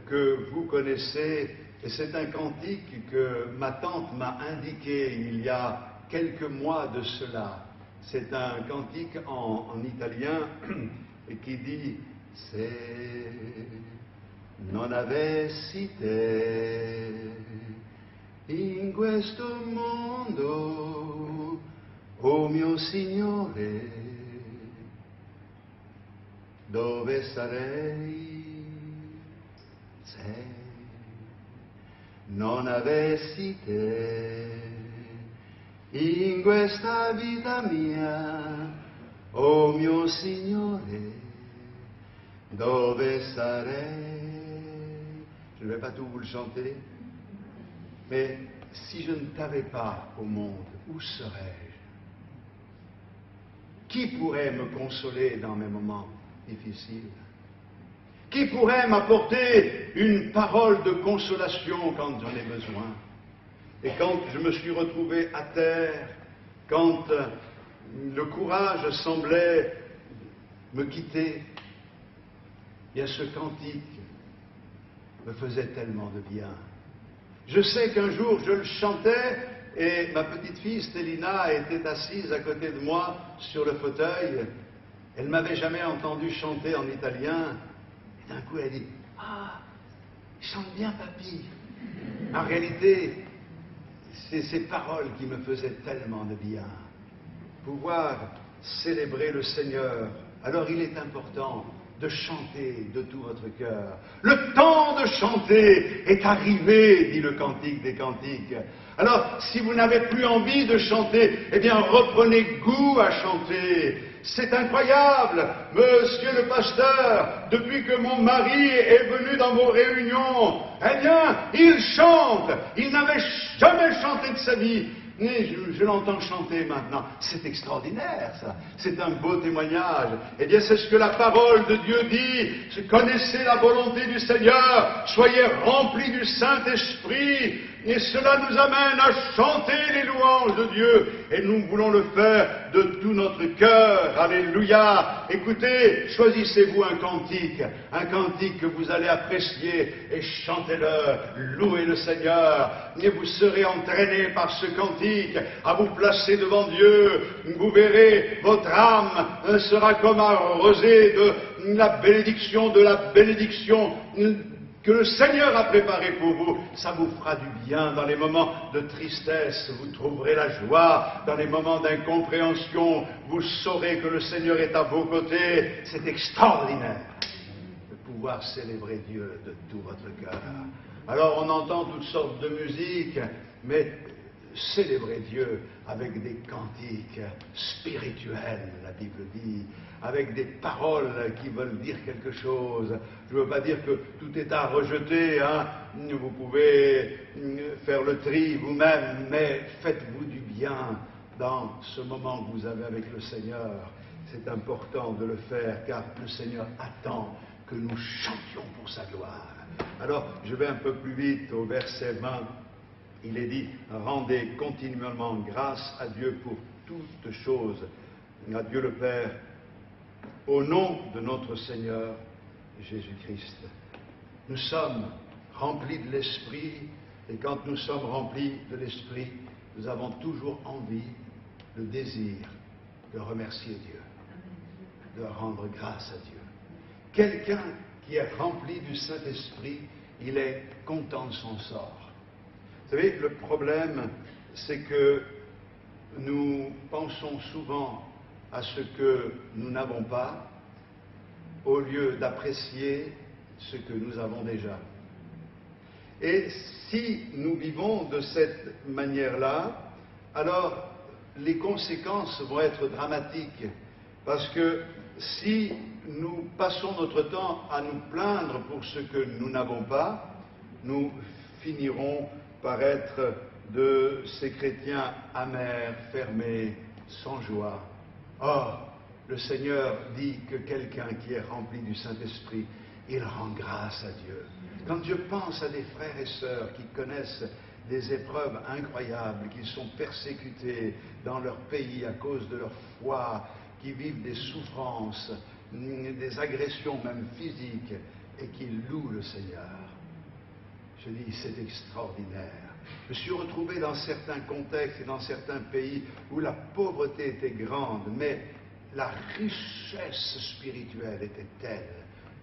que vous connaissez, et c'est un cantique que ma tante m'a indiqué il y a quelques mois de cela. C'est un cantique en italien qui dit « Se non avessi te in questo mondo, o mio Signore, dove sarei? Se non avessi te in questa vita mia, o mio Signore, dove sarei? » Je ne vais pas tout vous le chanter, mais si je ne t'avais pas au monde, où serais-je? Qui pourrait me consoler dans mes moments difficiles? Qui pourrait m'apporter une parole de consolation quand j'en ai besoin? Et quand je me suis retrouvé à terre, quand le courage semblait me quitter, bien ce cantique me faisait tellement de bien. Je sais qu'un jour je le chantais et ma petite fille Stélina était assise à côté de moi sur le fauteuil. Elle ne m'avait jamais entendu chanter en italien. Et d'un coup elle dit « Ah, chante bien papy !» En réalité, c'est ces paroles qui me faisaient tellement de bien. Pouvoir célébrer le Seigneur alors il est important de chanter de tout votre cœur. Le temps de chanter est arrivé, dit le Cantique des Cantiques. Alors, si vous n'avez plus envie de chanter, eh bien, reprenez goût à chanter. C'est incroyable, monsieur le pasteur, depuis que mon mari est venu dans vos réunions, eh bien, il chante. Il n'avait jamais chanté de sa vie. Mais je l'entends chanter maintenant. C'est extraordinaire, ça. C'est un beau témoignage. Eh bien, c'est ce que la parole de Dieu dit. Connaissez la volonté du Seigneur. Soyez remplis du Saint-Esprit. Et cela nous amène à chanter les louanges de Dieu. Et nous voulons le faire de tout notre cœur. Alléluia. Écoutez, choisissez-vous un cantique que vous allez apprécier et chantez-le. Louez le Seigneur. Et vous serez entraînés par ce cantique à vous placer devant Dieu. Vous verrez, votre âme sera comme arrosée de la bénédiction que le Seigneur a préparé pour vous. Ça vous fera du bien dans les moments de tristesse. Vous trouverez la joie dans les moments d'incompréhension. Vous saurez que le Seigneur est à vos côtés. C'est extraordinaire de pouvoir célébrer Dieu de tout votre cœur. Alors on entend toutes sortes de musique, mais célébrez Dieu avec des cantiques spirituels, la Bible dit, avec des paroles qui veulent dire quelque chose. Je ne veux pas dire que tout est à rejeter, hein. Vous pouvez faire le tri vous-même, mais faites-vous du bien dans ce moment que vous avez avec le Seigneur. C'est important de le faire, car le Seigneur attend que nous chantions pour sa gloire. Alors, je vais un peu plus vite au verset 20. Il est dit, rendez continuellement grâce à Dieu pour toutes choses, à Dieu le Père, au nom de notre Seigneur Jésus-Christ. Nous sommes remplis de l'Esprit, et quand nous sommes remplis de l'Esprit, nous avons toujours envie, le désir de remercier Dieu, de rendre grâce à Dieu. Quelqu'un qui est rempli du Saint-Esprit, il est content de son sort. Vous savez, le problème, c'est que nous pensons souvent à ce que nous n'avons pas, au lieu d'apprécier ce que nous avons déjà. Et si nous vivons de cette manière-là, alors les conséquences vont être dramatiques, parce que si nous passons notre temps à nous plaindre pour ce que nous n'avons pas, nous finirons par être de ces chrétiens amers, fermés, sans joie. Or, le Seigneur dit que quelqu'un qui est rempli du Saint-Esprit, il rend grâce à Dieu. Quand je pense à des frères et sœurs qui connaissent des épreuves incroyables, qui sont persécutés dans leur pays à cause de leur foi, qui vivent des souffrances, des agressions même physiques, et qui louent le Seigneur, je dis, c'est extraordinaire. Je me suis retrouvé dans certains contextes et dans certains pays où la pauvreté était grande, mais la richesse spirituelle était telle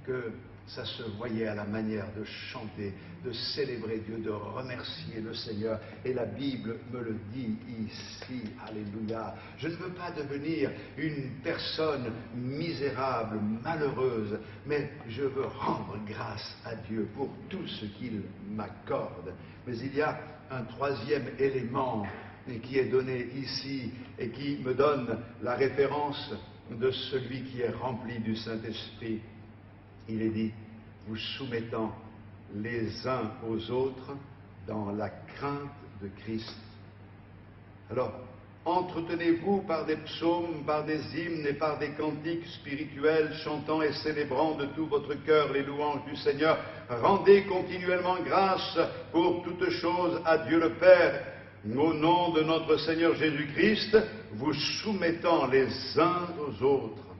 que ça se voyait à la manière de chanter, de célébrer Dieu, de remercier le Seigneur. Et la Bible me le dit ici, alléluia. Je ne veux pas devenir une personne misérable, malheureuse, mais je veux rendre grâce à Dieu pour tout ce qu'il m'accorde. Mais il y a un troisième élément qui est donné ici et qui me donne la référence de celui qui est rempli du Saint-Esprit. Il est dit, vous soumettant les uns aux autres dans la crainte de Christ. Alors, entretenez-vous par des psaumes, par des hymnes et par des cantiques spirituels, chantant et célébrant de tout votre cœur les louanges du Seigneur. Rendez continuellement grâce pour toutes choses à Dieu le Père, au nom de notre Seigneur Jésus-Christ, vous soumettant les uns aux autres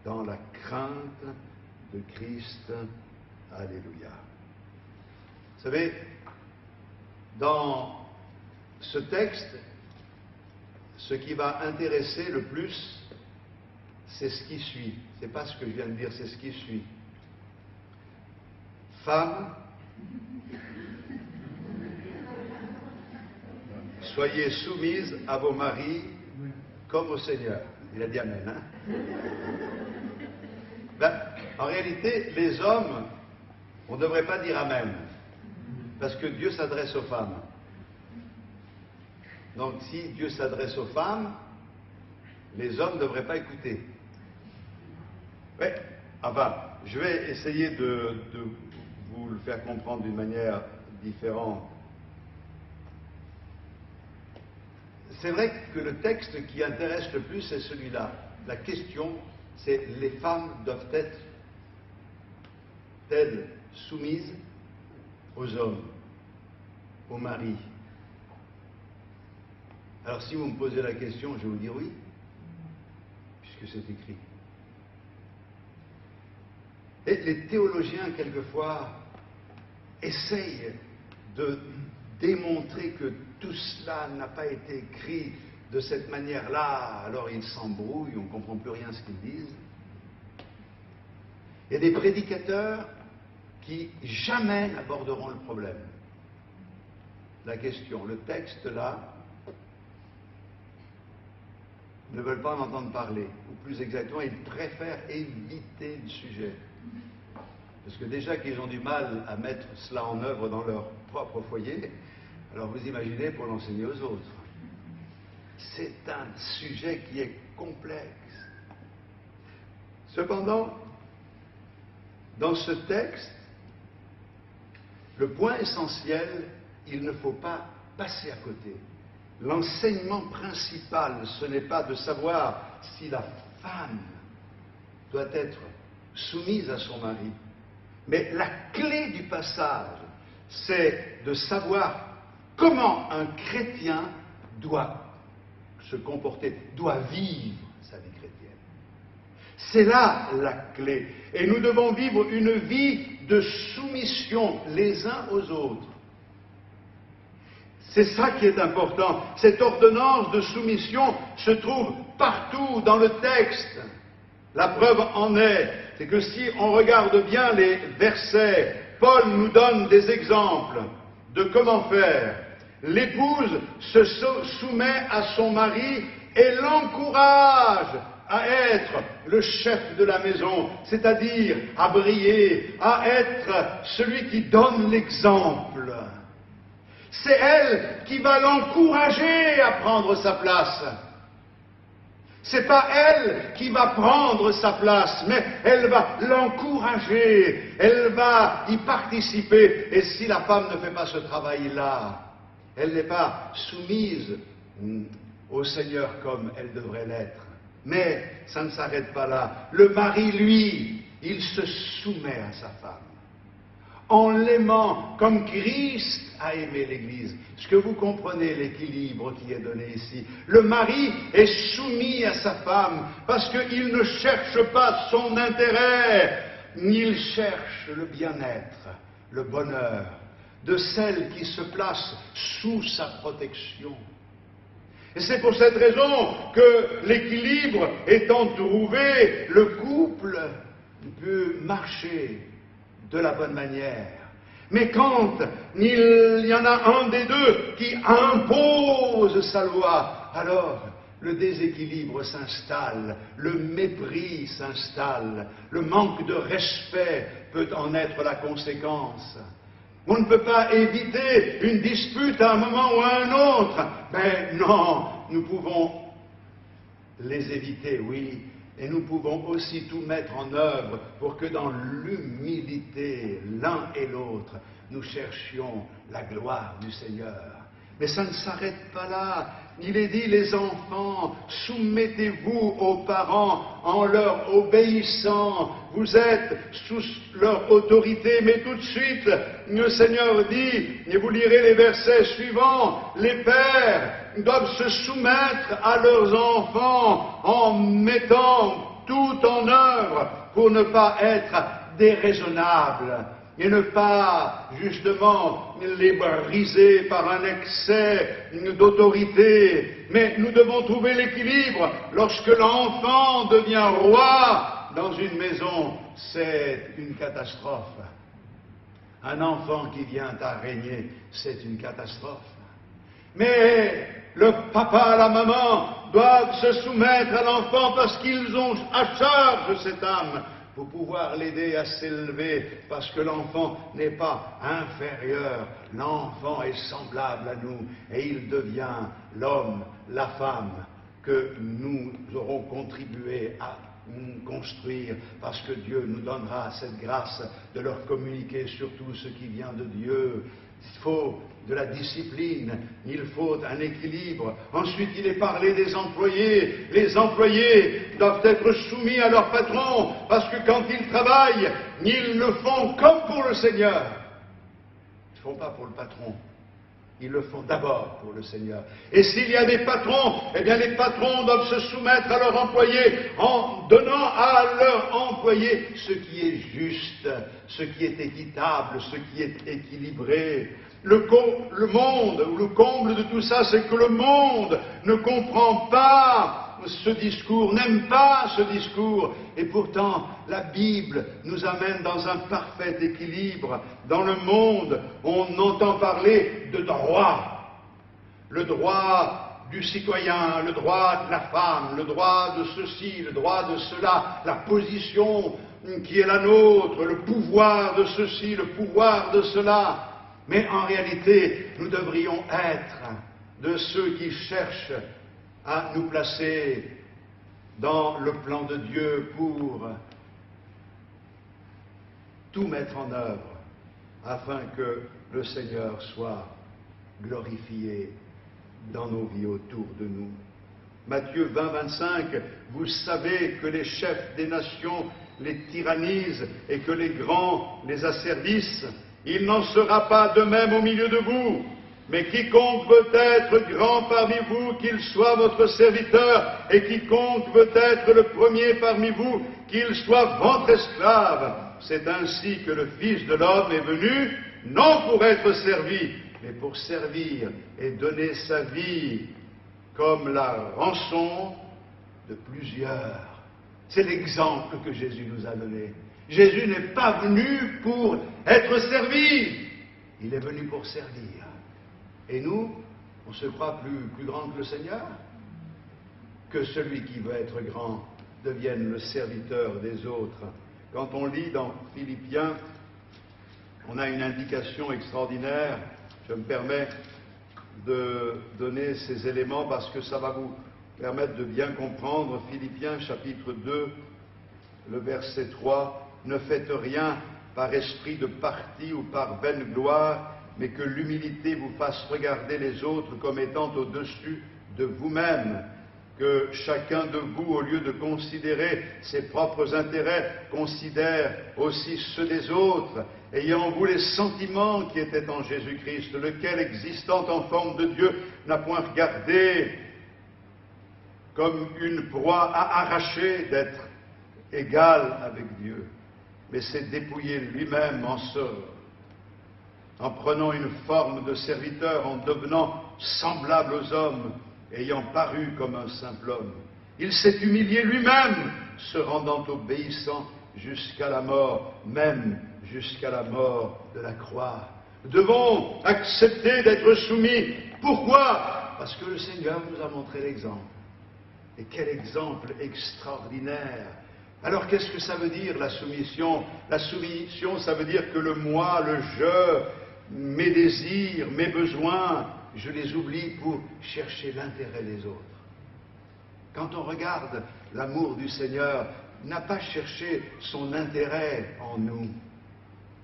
dans la crainte de Christ. Alléluia. Vous savez, dans ce texte, ce qui va intéresser le plus, c'est ce qui suit. Ce n'est pas ce que je viens de dire, c'est ce qui suit. Femmes, soyez soumises à vos maris comme au Seigneur. Il a dit Amen, hein? en réalité, les hommes, on ne devrait pas dire Amen, parce que Dieu s'adresse aux femmes. Donc si Dieu s'adresse aux femmes, les hommes ne devraient pas écouter. Oui, enfin, je vais essayer de vous le faire comprendre d'une manière différente. C'est vrai que le texte qui intéresse le plus, c'est celui-là. La question, c'est les femmes doivent-elles soumises aux hommes, aux maris? Alors si vous me posez la question, je vais vous dire oui, puisque c'est écrit. Et les théologiens, quelquefois, essayent de démontrer que tout cela n'a pas été écrit de cette manière-là, alors ils s'embrouillent, on ne comprend plus rien ce qu'ils disent. Il y a des prédicateurs qui jamais n'aborderont le problème. La question, le texte là, ne veulent pas en entendre parler, ou plus exactement, ils préfèrent éviter le sujet. Parce que déjà qu'ils ont du mal à mettre cela en œuvre dans leur propre foyer, alors vous imaginez pour l'enseigner aux autres. C'est un sujet qui est complexe. Cependant, dans ce texte, le point essentiel, il ne faut pas passer à côté. L'enseignement principal, ce n'est pas de savoir si la femme doit être soumise à son mari, mais la clé du passage, c'est de savoir comment un chrétien doit se comporter, doit vivre sa vie chrétienne. C'est là la clé. Et nous devons vivre une vie de soumission les uns aux autres. C'est ça qui est important. Cette ordonnance de soumission se trouve partout dans le texte. La preuve en est, c'est que si on regarde bien les versets, Paul nous donne des exemples de comment faire. L'épouse se soumet à son mari et l'encourage à être le chef de la maison, c'est-à-dire à briller, à être celui qui donne l'exemple. C'est elle qui va l'encourager à prendre sa place. C'est pas elle qui va prendre sa place, mais elle va l'encourager, elle va y participer. Et si la femme ne fait pas ce travail-là, elle n'est pas soumise au Seigneur comme elle devrait l'être. Mais ça ne s'arrête pas là. Le mari, lui, il se soumet à sa femme, en l'aimant comme Christ a aimé l'Église. Est-ce que vous comprenez l'équilibre qui est donné ici? Le mari est soumis à sa femme parce qu'il ne cherche pas son intérêt, il cherche le bien-être, le bonheur de celle qui se place sous sa protection. Et c'est pour cette raison que l'équilibre étant trouvé, le couple peut marcher de la bonne manière. Mais quand il y en a un des deux qui impose sa loi, alors le déséquilibre s'installe, le mépris s'installe, le manque de respect peut en être la conséquence. On ne peut pas éviter une dispute à un moment ou à un autre. Mais non, nous pouvons les éviter, oui. Et nous pouvons aussi tout mettre en œuvre pour que dans l'humilité, l'un et l'autre, nous cherchions la gloire du Seigneur. Mais ça ne s'arrête pas là. Il est dit, les enfants, soumettez-vous aux parents en leur obéissant. Vous êtes sous leur autorité. Mais tout de suite, le Seigneur dit, et vous lirez les versets suivants, les pères doivent se soumettre à leurs enfants en mettant tout en œuvre pour ne pas être déraisonnables et ne pas, justement, les briser par un excès d'autorité. Mais nous devons trouver l'équilibre. Lorsque l'enfant devient roi dans une maison, c'est une catastrophe. Un enfant qui vient à régner, c'est une catastrophe. Mais le papa, la maman doivent se soumettre à l'enfant parce qu'ils ont à charge cette âme pour pouvoir l'aider à s'élever, parce que l'enfant n'est pas inférieur, l'enfant est semblable à nous, et il devient l'homme, la femme que nous aurons contribué à construire, parce que Dieu nous donnera cette grâce de leur communiquer surtout ce qui vient de Dieu. Il faut de la discipline, il faut un équilibre. Ensuite, il est parlé des employés. Les employés doivent être soumis à leur patron, parce que quand ils travaillent, ils le font comme pour le Seigneur. Ils ne font pas pour le patron. Ils le font d'abord pour le Seigneur. Et s'il y a des patrons, eh bien les patrons doivent se soumettre à leurs employés en donnant à leurs employés ce qui est juste, ce qui est équitable, ce qui est équilibré. Le monde, ou le comble de tout ça, c'est que le monde ne comprend pas ce discours, n'aime pas ce discours. Et pourtant, la Bible nous amène dans un parfait équilibre. Dans le monde, on entend parler de droit. Le droit du citoyen, le droit de la femme, le droit de ceci, le droit de cela, la position qui est la nôtre, le pouvoir de ceci, le pouvoir de cela. Mais en réalité, nous devrions être de ceux qui cherchent à nous placer dans le plan de Dieu pour tout mettre en œuvre afin que le Seigneur soit glorifié dans nos vies autour de nous. Matthieu 20, 25, vous savez que les chefs des nations les tyrannisent et que les grands les asservissent. Il n'en sera pas de même au milieu de vous. Mais quiconque veut être grand parmi vous, qu'il soit votre serviteur, et quiconque veut être le premier parmi vous, qu'il soit votre esclave. C'est ainsi que le Fils de l'homme est venu, non pour être servi, mais pour servir et donner sa vie comme la rançon de plusieurs. C'est l'exemple que Jésus nous a donné. Jésus n'est pas venu pour être servi, il est venu pour servir. Et nous, on se croit plus grand que le Seigneur? Que celui qui veut être grand devienne le serviteur des autres. Quand on lit dans Philippiens, on a une indication extraordinaire. Je me permets de donner ces éléments parce que ça va vous permettre de bien comprendre. Philippiens chapitre 2, le verset 3, « Ne faites rien par esprit de parti ou par vaine gloire, mais que l'humilité vous fasse regarder les autres comme étant au-dessus de vous-même, que chacun de vous, au lieu de considérer ses propres intérêts, considère aussi ceux des autres, ayant en vous les sentiments qui étaient en Jésus-Christ, lequel, existant en forme de Dieu, n'a point regardé comme une proie à arracher d'être égal avec Dieu, mais s'est dépouillé lui-même en prenant une forme de serviteur, en devenant semblable aux hommes, ayant paru comme un simple homme. Il s'est humilié lui-même, se rendant obéissant jusqu'à la mort, même jusqu'à la mort de la croix. Nous devons accepter d'être soumis. Pourquoi? Parce que le Seigneur nous a montré l'exemple. Et quel exemple extraordinaire! Alors qu'est-ce que ça veut dire la soumission? La soumission, ça veut dire que le moi, le je, mes désirs, mes besoins, je les oublie pour chercher l'intérêt des autres. Quand on regarde l'amour du Seigneur, il n'a pas cherché son intérêt en nous,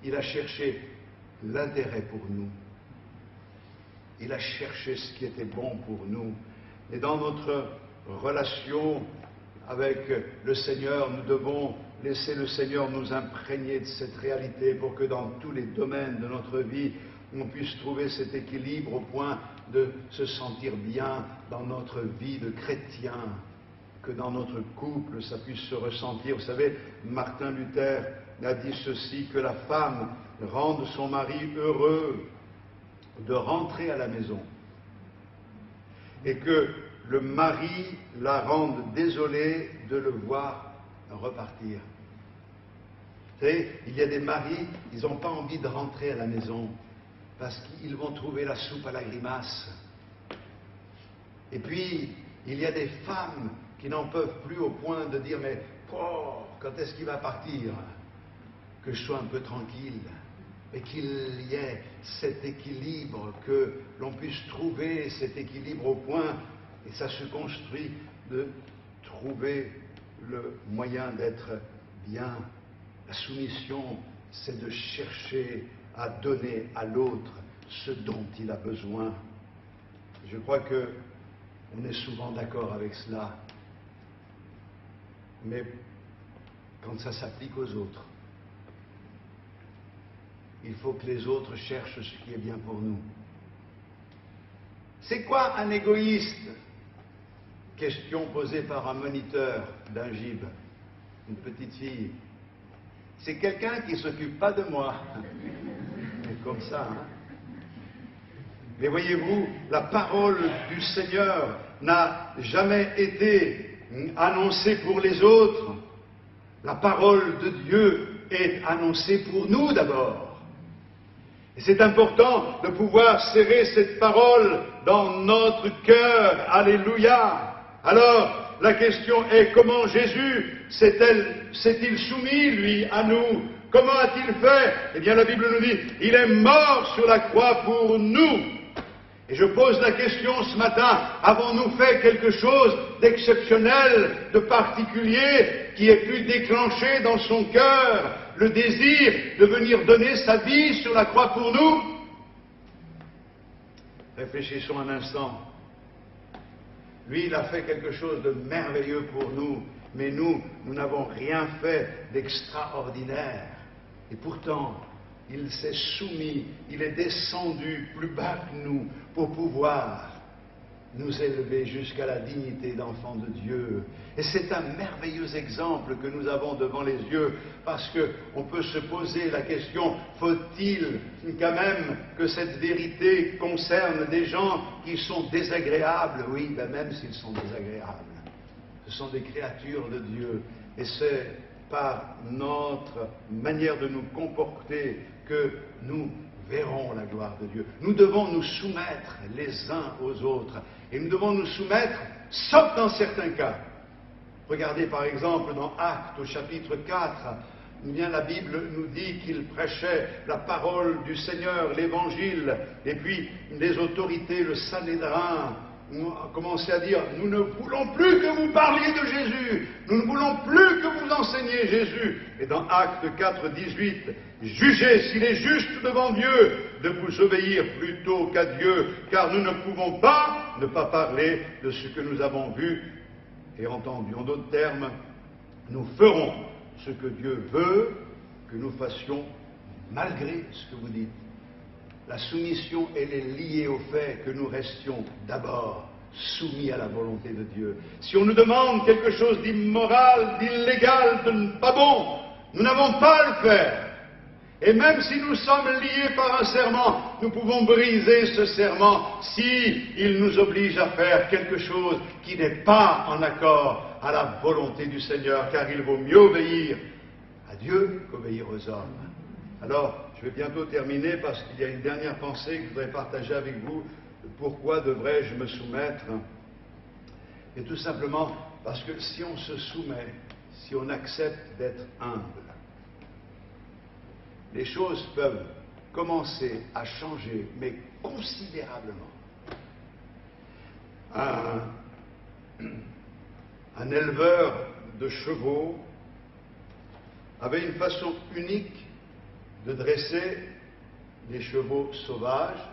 il a cherché l'intérêt pour nous. Il a cherché ce qui était bon pour nous. Et dans notre relation avec le Seigneur, nous devons laisser le Seigneur nous imprégner de cette réalité pour que dans tous les domaines de notre vie, on puisse trouver cet équilibre au point de se sentir bien dans notre vie de chrétien, que dans notre couple, ça puisse se ressentir. Vous savez, Martin Luther a dit ceci, que la femme rende son mari heureux de rentrer à la maison et que le mari la rende désolé de le voir repartir. Vous savez, il y a des maris, ils n'ont pas envie de rentrer à la maison parce qu'ils vont trouver la soupe à la grimace. Et puis, il y a des femmes qui n'en peuvent plus au point de dire « mais oh, quand est-ce qu'il va partir? Que je sois un peu tranquille, et qu'il y ait cet équilibre, que l'on puisse trouver cet équilibre au point, et ça se construit de trouver le moyen d'être bien. La soumission, c'est de chercher à donner à l'autre ce dont il a besoin. Je crois que on est souvent d'accord avec cela, mais quand ça s'applique aux autres, il faut que les autres cherchent ce qui est bien pour nous. C'est quoi un égoïste? Question posée par un moniteur d'un gib, une petite fille. C'est quelqu'un qui ne s'occupe pas de moi. Comme ça, hein? Mais voyez-vous, la parole du Seigneur n'a jamais été annoncée pour les autres. La parole de Dieu est annoncée pour nous d'abord. Et c'est important de pouvoir serrer cette parole dans notre cœur. Alléluia! Alors, la question est, comment Jésus s'est-il soumis, lui, à nous? Comment a-t-il fait? Eh bien, la Bible nous dit, il est mort sur la croix pour nous. Et je pose la question ce matin, avons-nous fait quelque chose d'exceptionnel, de particulier, qui ait pu déclencher dans son cœur le désir de venir donner sa vie sur la croix pour nous? Réfléchissons un instant. Lui, il a fait quelque chose de merveilleux pour nous, mais nous n'avons rien fait d'extraordinaire. Et pourtant, il s'est soumis, il est descendu plus bas que nous pour pouvoir nous élever jusqu'à la dignité d'enfant de Dieu. Et c'est un merveilleux exemple que nous avons devant les yeux, parce qu'on peut se poser la question, faut-il quand même que cette vérité concerne des gens qui sont désagréables? Oui, ben même s'ils sont désagréables. Ce sont des créatures de Dieu, et c'est par notre manière de nous comporter que nous verrons la gloire de Dieu. Nous devons nous soumettre les uns aux autres, et nous devons nous soumettre, sauf dans certains cas. Regardez par exemple dans Actes au chapitre 4, bien la Bible nous dit qu'il prêchait la parole du Seigneur, l'évangile, et puis les autorités, le Sanhédrin, ont commencé à dire, nous ne voulons plus que vous parliez de Jésus, nous ne voulons plus que vous enseigniez Jésus. Et dans Actes 4, 18, jugez s'il est juste devant Dieu de vous obéir plutôt qu'à Dieu, car nous ne pouvons pas ne pas parler de ce que nous avons vu et entendu. En d'autres termes, nous ferons ce que Dieu veut que nous fassions malgré ce que vous dites. La soumission, elle est liée au fait que nous restions d'abord soumis à la volonté de Dieu. Si on nous demande quelque chose d'immoral, d'illégal, de pas bon, nous n'avons pas à le faire. Et même si nous sommes liés par un serment, nous pouvons briser ce serment si il nous oblige à faire quelque chose qui n'est pas en accord à la volonté du Seigneur, car il vaut mieux obéir à Dieu qu'obéir aux hommes. Alors, je vais bientôt terminer parce qu'il y a une dernière pensée que je voudrais partager avec vous. Pourquoi devrais-je me soumettre? Et tout simplement parce que si on se soumet, si on accepte d'être humble, les choses peuvent commencer à changer, mais considérablement. Un éleveur de chevaux avait une façon unique de dresser les chevaux sauvages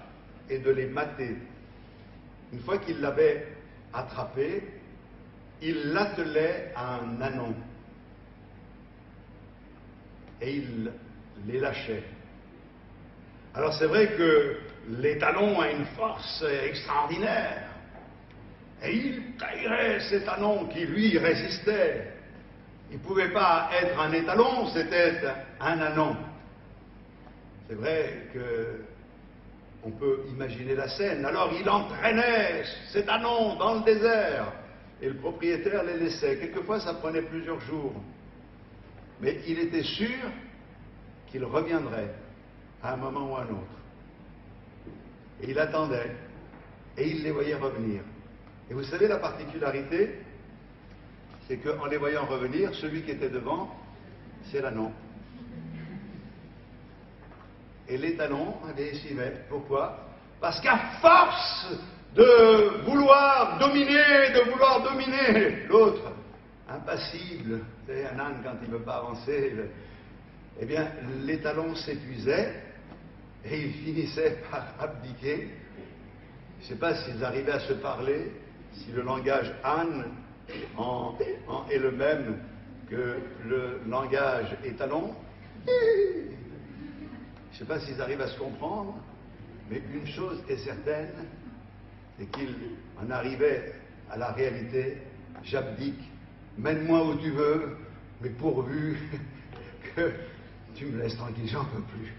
et de les mater. Une fois qu'il l'avait attrapé, il l'attelait à un ânon et il les lâchait. Alors c'est vrai que l'étalon a une force extraordinaire et il taillerait cet ânon qui lui résistait. Il ne pouvait pas être un étalon, c'était un ânon. C'est vrai qu'on peut imaginer la scène. Alors il entraînait cet ânon dans le désert et le propriétaire les laissait. Quelquefois ça prenait plusieurs jours. Mais il était sûr qu'il reviendrait à un moment ou à un autre. Et il attendait et il les voyait revenir. Et vous savez la particularité? c'est qu'en les voyant revenir, celui qui était devant, c'est l'ânon. Et l'étalon, il s'y met. Pourquoi? Parce qu'à force de vouloir dominer l'autre, impassible, c'est un âne quand il ne veut pas avancer, eh bien, l'étalon s'épuisait et il finissait par abdiquer. Je ne sais pas s'ils arrivaient à se parler, si le langage âne est le même que le langage étalon. Je ne sais pas s'ils arrivent à se comprendre, mais une chose est certaine, c'est qu'il en arrivait à la réalité: j'abdique, mène-moi où tu veux, mais pourvu que tu me laisses tranquille, j'en peux plus.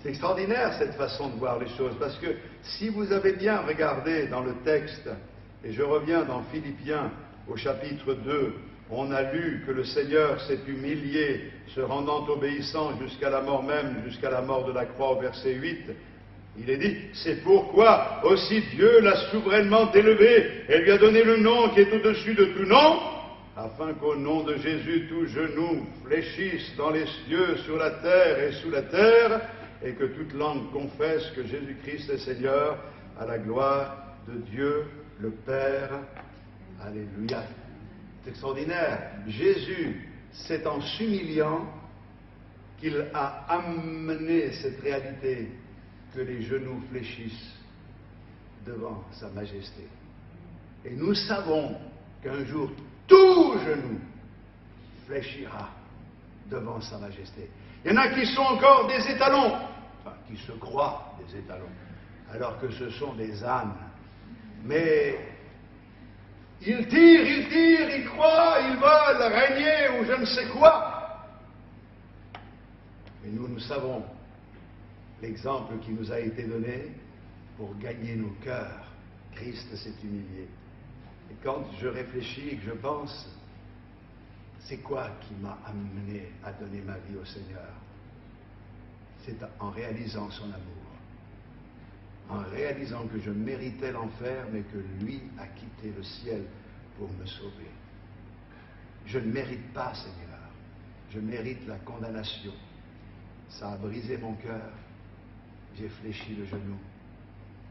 C'est extraordinaire cette façon de voir les choses, parce que si vous avez bien regardé dans le texte, et je reviens dans Philippiens au chapitre 2, on a lu que le Seigneur s'est humilié, se rendant obéissant jusqu'à la mort même, jusqu'à la mort de la croix, au verset 8. Il est dit, c'est pourquoi aussi Dieu l'a souverainement élevé et lui a donné le nom qui est au-dessus de tout nom, afin qu'au nom de Jésus tout genou fléchisse dans les cieux, sur la terre et sous la terre, et que toute langue confesse que Jésus-Christ est Seigneur, à la gloire de Dieu le Père. Alléluia. C'est extraordinaire. Jésus, c'est en s'humiliant qu'il a amené cette réalité que les genoux fléchissent devant sa majesté. Et nous savons qu'un jour, tout genou fléchira devant sa majesté. Il y en a qui sont encore des étalons, enfin, qui se croient des étalons, alors que ce sont des ânes. Mais ils tirent, ils croient, ils veulent régner ou je ne sais quoi. Mais nous savons l'exemple qui nous a été donné pour gagner nos cœurs. Christ s'est humilié. Et quand je réfléchis et que je pense, c'est quoi qui m'a amené à donner ma vie au Seigneur? C'est en réalisant son amour, en réalisant que je méritais l'enfer, mais que lui a quitté le ciel pour me sauver. Je ne mérite pas, Seigneur, je mérite la condamnation. Ça a brisé mon cœur, j'ai fléchi le genou.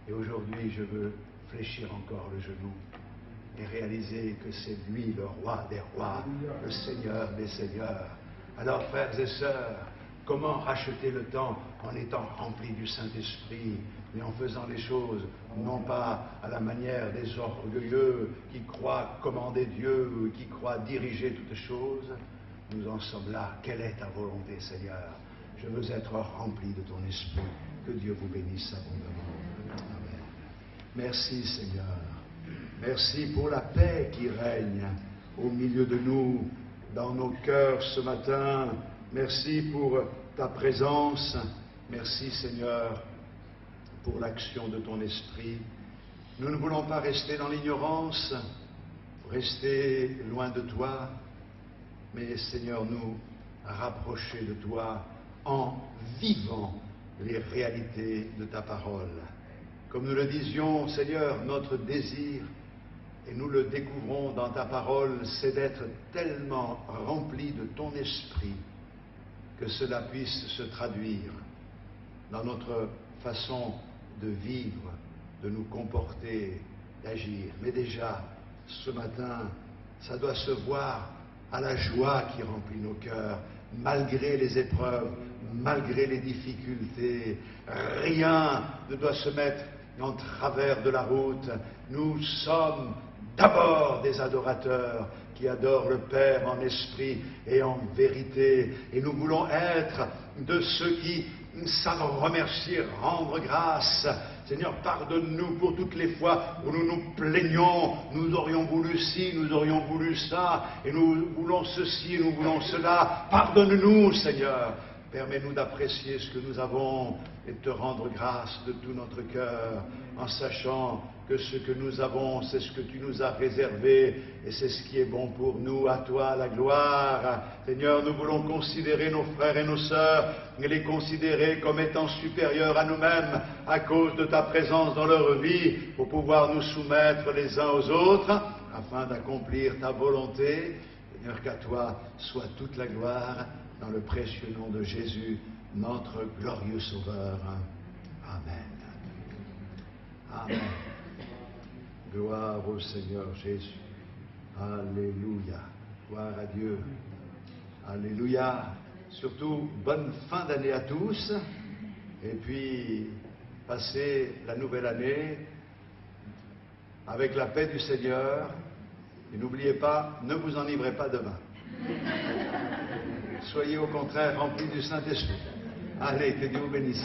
Et aujourd'hui, je veux fléchir encore le genou et réaliser que c'est lui le roi des rois, le Seigneur des seigneurs. Alors, frères et sœurs, comment racheter le temps en étant rempli du Saint-Esprit, mais en faisant les choses non pas à la manière des orgueilleux qui croient commander Dieu, qui croient diriger toutes choses. Nous en sommes là. Quelle est ta volonté, Seigneur? Je veux être rempli de ton Esprit. Que Dieu vous bénisse abondamment. Amen. Merci, Seigneur. Merci pour la paix qui règne au milieu de nous, dans nos cœurs ce matin. Merci pour ta présence. Merci, Seigneur, pour l'action de ton Esprit. Nous ne voulons pas rester dans l'ignorance, rester loin de toi, mais, Seigneur, nous rapprocher de toi en vivant les réalités de ta parole. Comme nous le disions, Seigneur, notre désir, et nous le découvrons dans ta parole, c'est d'être tellement rempli de ton esprit que cela puisse se traduire dans notre façon de vivre, de nous comporter, d'agir. Mais déjà, ce matin, ça doit se voir à la joie qui remplit nos cœurs, malgré les épreuves, malgré les difficultés. Rien ne doit se mettre en travers de la route. Nous sommes d'abord des adorateurs qui adorent le Père en esprit et en vérité. Et nous voulons être de ceux qui savent remercier, rendre grâce. Seigneur, pardonne-nous pour toutes les fois où nous nous plaignons. Nous aurions voulu ci, nous aurions voulu ça, et nous voulons ceci, et nous voulons cela. Pardonne-nous, Seigneur. Permets-nous d'apprécier ce que nous avons et de te rendre grâce de tout notre cœur, en sachant que ce que nous avons, c'est ce que tu nous as réservé, et c'est ce qui est bon pour nous. À toi la gloire. Seigneur, nous voulons considérer nos frères et nos sœurs, et les considérer comme étant supérieurs à nous-mêmes, à cause de ta présence dans leur vie, pour pouvoir nous soumettre les uns aux autres, afin d'accomplir ta volonté. Seigneur, qu'à toi soit toute la gloire, dans le précieux nom de Jésus, notre glorieux Sauveur. Amen. Amen. Gloire au Seigneur Jésus. Alléluia. Gloire à Dieu. Alléluia. Surtout, bonne fin d'année à tous. Et puis, passez la nouvelle année avec la paix du Seigneur. Et n'oubliez pas, ne vous enivrez pas de vin. Soyez au contraire remplis du Saint-Esprit. Allez, que Dieu vous bénisse.